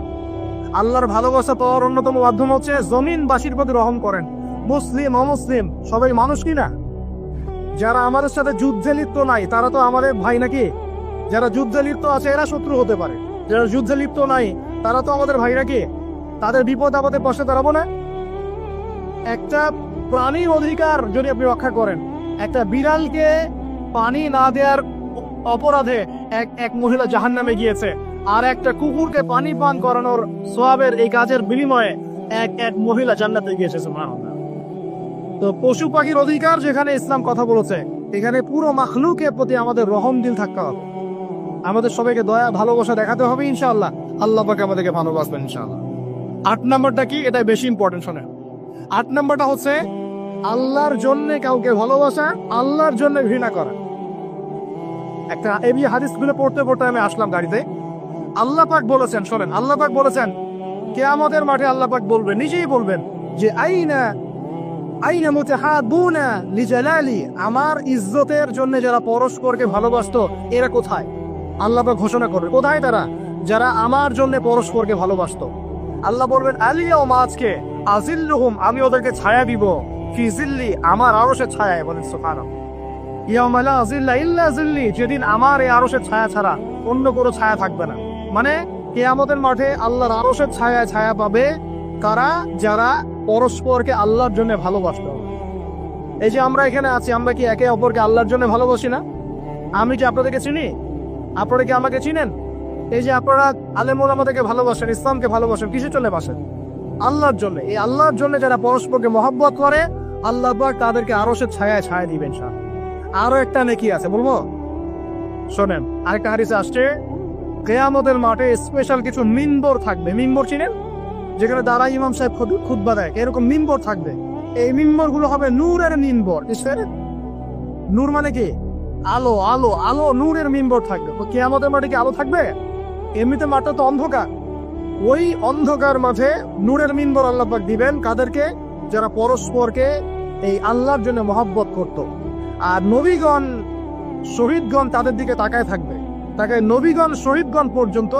আল্লাহর ভালোবাসা পাওয়ার অন্যতম মাধ্যম হচ্ছে জমিনবাসীর প্রতি রহম করেন। মুসলিম অমুসলিম সবাই মানুষ কিনা? যারা আমাদের সাথে যুদ্ধে লিপ্ত নাই তারা তো আমাদের ভাই নাকি? যারা যুদ্ধে লিপ্ত আছে এরা শত্রু হতে পারে, যারা যুদ্ধে লিপ্ত নাই তারা তো আমাদের ভাই নাকি? তাদের বিপদ আপদে পাশে দাঁড়াবো না? একটা প্রাণীর অধিকার যদি আপনি রক্ষা করেন, একটা বিড়ালকে পানি না দেওয়ার অপরাধে এক মহিলা জাহান্নামে গিয়েছে, আর একটা কুকুরকে পানি পান করানোর সওয়াবের এই কাজের বিনিময়ে এক মহিলা জান্নাতে গিয়েছে। সুবহানাল্লাহ। তো পশু পাখির অধিকার যেখানে ইসলাম কথা বলেছে, এখানে পুরো মাখলুকের প্রতি আমাদের রহম দিল থাকতে হবে। আমাদের সবাইকে দয়া ভালোবাসা দেখাতে হবে ইনশাআল্লাহ। আল্লাহ পাক আমাদেরকে ভালোবাসবেন ইনশাআল্লাহ। 8 নাম্বারটা কি? এটা বেশি ইম্পর্টেন্ট, শোনেন। 8 নাম্বারটা হচ্ছে আল্লাহর জন্য কাউকে ভালোবাসা, আল্লাহর জন্য ঘৃণা করা। একটা এই হাদিসগুলো পড়তে পড়তে আমি আসলাম গাড়িতে। আল্লাহ পাক বলেছেন, শোনেন, আল্লাহ পাক বলেছেন কিয়ামতের মাঠে আল্লাহ পাক বলবেন, নিজেই বলবেন যে আইনা মুতাহাবুনা লিজালালি, আমার ইজ্জতের জন্য যারা পরস্পরকে ভালোবাসতো এরা কোথায়? আল্লাহ পাক ঘোষণা করবে কোথায় তারা? যারা আমার জন্য পরস্পরকে ভালোবাসতো। আল্লাহ বলবেন আলিয়াউমা, আজকে, আজিল্লুহুম, আমি ওদেরকে ছায়া দিব, ফি জিল্লি, আমার আরশের ছায়ায়। বলেন সুবহানাল্লাহ। ইয়াউমা লা জিল্লা ইল্লা জিল্লি, যেদিন আমার এই আরশের ছায়া ছাড়া অন্য কোনো ছায়া থাকবে না। মানে কিয়ামতের মাঠে আল্লাহর আরশের ছায়ায় ছায়া পাবে কারা? যারা পরস্পরকে আল্লাহর জন্য ভালোবাসতো। এই যে আমরা এখানে আছি, আমরা কি একে অপরকে আল্লাহর জন্য ভালোবাসি না? আমি কি আপনাদেরকে চিনি? আপনারা কি আমাকে চিনেন? এই যে আপনারা আলেম ওলামাদেরকে ভালোবাসেন, ইসলামকে ভালোবাসেন, কিসের জন্য বাসেন? আল্লাহর জন্য। এই আল্লাহর জন্য যারা পরস্পরকে মহব্বত করে, আল্লাহ পাক তাদেরকে আরশের ছায়ায় ছায়া দিবেন। আরো একটা নেকি আছে, বলবো? শোনেন, আরেকটা হাদিসে আসছে কিয়ামতের মাঠে স্পেশাল কিছু মিম্বর থাকবে। মিম্বর চিনেন? যেখানে দাঁড়ায় ইমাম সাহেব খুতবা দেয়, এরকম মিম্বর থাকবে। এই মিম্বর গুলো হবে নূরের মিম্বর। নূর মানে কি? আলো, আলো, আলো, নূরের মিম্বর থাকবে। কিয়ামতের মাঠে কি আলো থাকবে? এমনিতে মাঠটা তো অন্ধকার। ওই অন্ধকার মাঠে নূরের মিম্বর আল্লাহ পাক দিবেন কাদেরকে? যারা পরস্পরকে এই আল্লাহর জন্য মহব্বত করত। আর নবীগণ, শহীদগণ তাদের দিকে তাকায় থাকবে। তাকে নবীগণ, শহীদগণ পর্যন্ত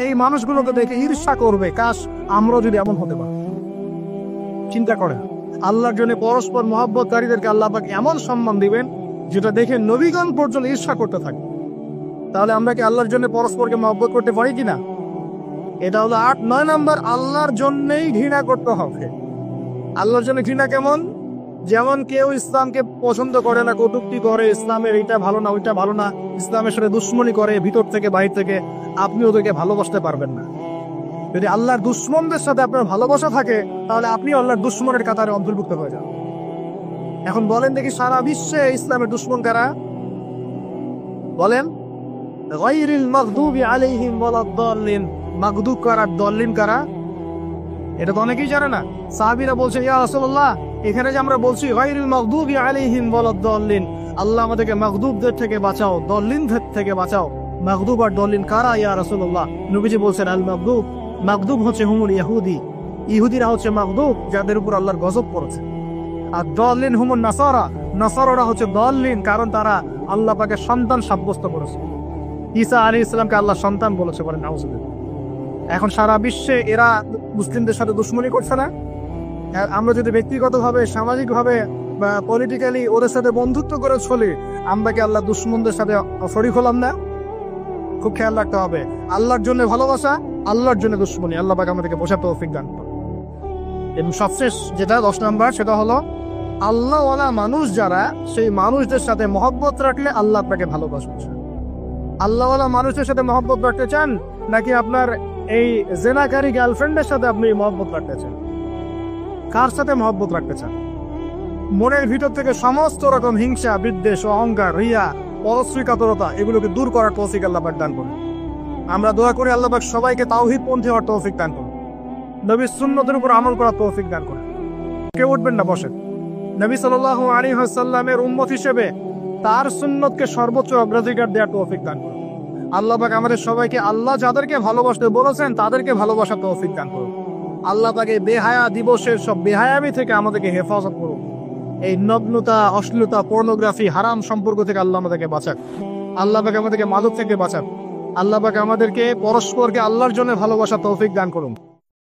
এই মানুষগুলোকে দেখে ঈর্ষা করবে, কাশ আমরা যদি এমন হতে পারি। চিন্তা করেন, আল্লাহর জন্য পরস্পর মহব্বতকারীদেরকে আল্লাহ পাক এমন সম্মান দিবেন যেটা দেখে নবীগণ পর্যন্ত ঈর্ষা করতে থাকবে। তাহলে আমরা কি আল্লাহর জন্য পরস্পরকে মহব্বত করতে পারি কিনা? এটা হলো 8, 9 নাম্বার। আল্লাহর জন্যই ঘৃণা করতে হবে। আল্লাহর জন্য ঘৃণা কেমন? যেমন কেউ ইসলামকে পছন্দ করে না, কটূক্তি করে, ইসলামের এটা ভালো না, ওইটা ভালো না, ইসলামের সাথে দুশ্মনী করে ভিতর থেকে বাহির থেকে, আপনি ওদেরকে ভালোবাসতে পারবেন না। যদি আল্লাহর দুশ্মনদের সাথে আপনার ভালোবাসা থাকে, তাহলে আপনি আল্লাহর দুশ্মনের কাতারে অন্তর্ভুক্ত হয়ে যান। এখন বলেন দেখি, সারা বিশ্বে ইসলামের দুশ্মন কারা? বলেন। গায়রিল মাগদুবি আলাইহিম ওয়ালাদ-দাল্লিন, মাগদুব কারা, দল্লিন কারা? এটা তো অনেকেই জানে না। সাহাবীরা বলছে, ইয়া রাসূলুল্লাহ, এখানে যে আমরা বলছি গায়রিল মাগদুবি আলাইহিম ওয়ালাদ-দাল্লিন, আল্লাহ আমাদেরকে মাগদুবদের থেকে বাঁচাও, দলিনদের থেকে বাঁচাও। মাগদুব আর দলিন কারা ইয়া রাসূলুল্লাহ? নবীজি বলছেন আল মাগদুব, মাগদুব হচ্ছে হুমুল ইহুদি, ইহুদিরা হচ্ছে মাগদুব যাদের উপর আল্লাহর গজব পড়েছে। আর দলিন হুমুল নাসারা, নাসারারা হচ্ছে দলিন কারণ তারা আল্লাহ পাকে সন্তান সাব্যস্ত করেছে। ঈসা আলাইহিস সালামকে আল্লাহ সন্তান বলেছে, বলেন নাউজুবিল্লাহ। এখন সারা বিশ্বে এরা মুসলিমদের সাথে দুশ্মনী করছে না? আমরা যদি ব্যক্তিগতভাবে, সামাজিকভাবে বা পলিটিক্যালি ওদের সাথে বন্ধুত্ব করে চলি, আমরা কি আল্লাহ দুশ্মনদের সাথে শরীক হলাম না? খুব খেয়াল রাখতে হবে। আল্লাহর জন্য ভালোবাসা, আল্লাহর জন্য দুশ্মনী। আল্লাহ পাক আমাদেরকে বোঝার তৌফিক দান করুন। এবং সবশেষ যেটা 10 নম্বর, সেটা হলো আল্লাহওয়ালা মানুষ যারা, সেই মানুষদের সাথে মহব্বত রাখলে আল্লাহ আপনাকে ভালোবাসবে। আল্লাহওয়ালা মানুষের সাথে মহব্বত রাখতে চান, নাকি আপনার এই জেনাকারী গার্লফ্রেন্ডের সাথে আপনি মহব্বত রাখতে চান? কার সাথে মহব্বত রাখতে চান? মনের ভিতর থেকে সমস্ত রকম হিংসা, বিদ্বেষ, অহংকার, রিয়া, পরশ্রীকাতরতা এগুলোকে দূর করার তৌফিক আল্লাহ পাক দান করুন। আমরা দোয়া করি আল্লাহ পাক সবাইকে তাওহীদপন্থী হওয়ার তৌফিক দান করুন, নবীর সুন্নতের উপর আমল করার তৌফিক দান করুন। কেউ উঠবেন না, বসেন। নবী সাল্লাল্লাহু আলাইহি ওয়াসাল্লামের উম্মত হিসেবে তার সুন্নতকে সর্বোচ্চ অগ্রাধিকার দেওয়ার তৌফিক দান করুন। আল্লাহ পাক আমাদের সবাইকে আল্লাহ যাদেরকে ভালোবাসতে বলেছেন তাদেরকে ভালোবাসার তৌফিক দান করুন। আল্লাহ পাকে বেহায়া দিবসের সব বেহায়ামি থেকে আমাদেরকে হেফাজত করুন। এই নগ্নতা, অশ্লীলতা, পর্নোগ্রাফি, হারাম সম্পর্ক থেকে আল্লাহ আমাদেরকে বাঁচাক। আল্লাহ পাক আমাদেরকে মাদক থেকে বাঁচাক। আল্লাহ পাক আমাদেরকে পরস্পরকে আল্লাহর জন্য ভালোবাসার তৌফিক দান করুন।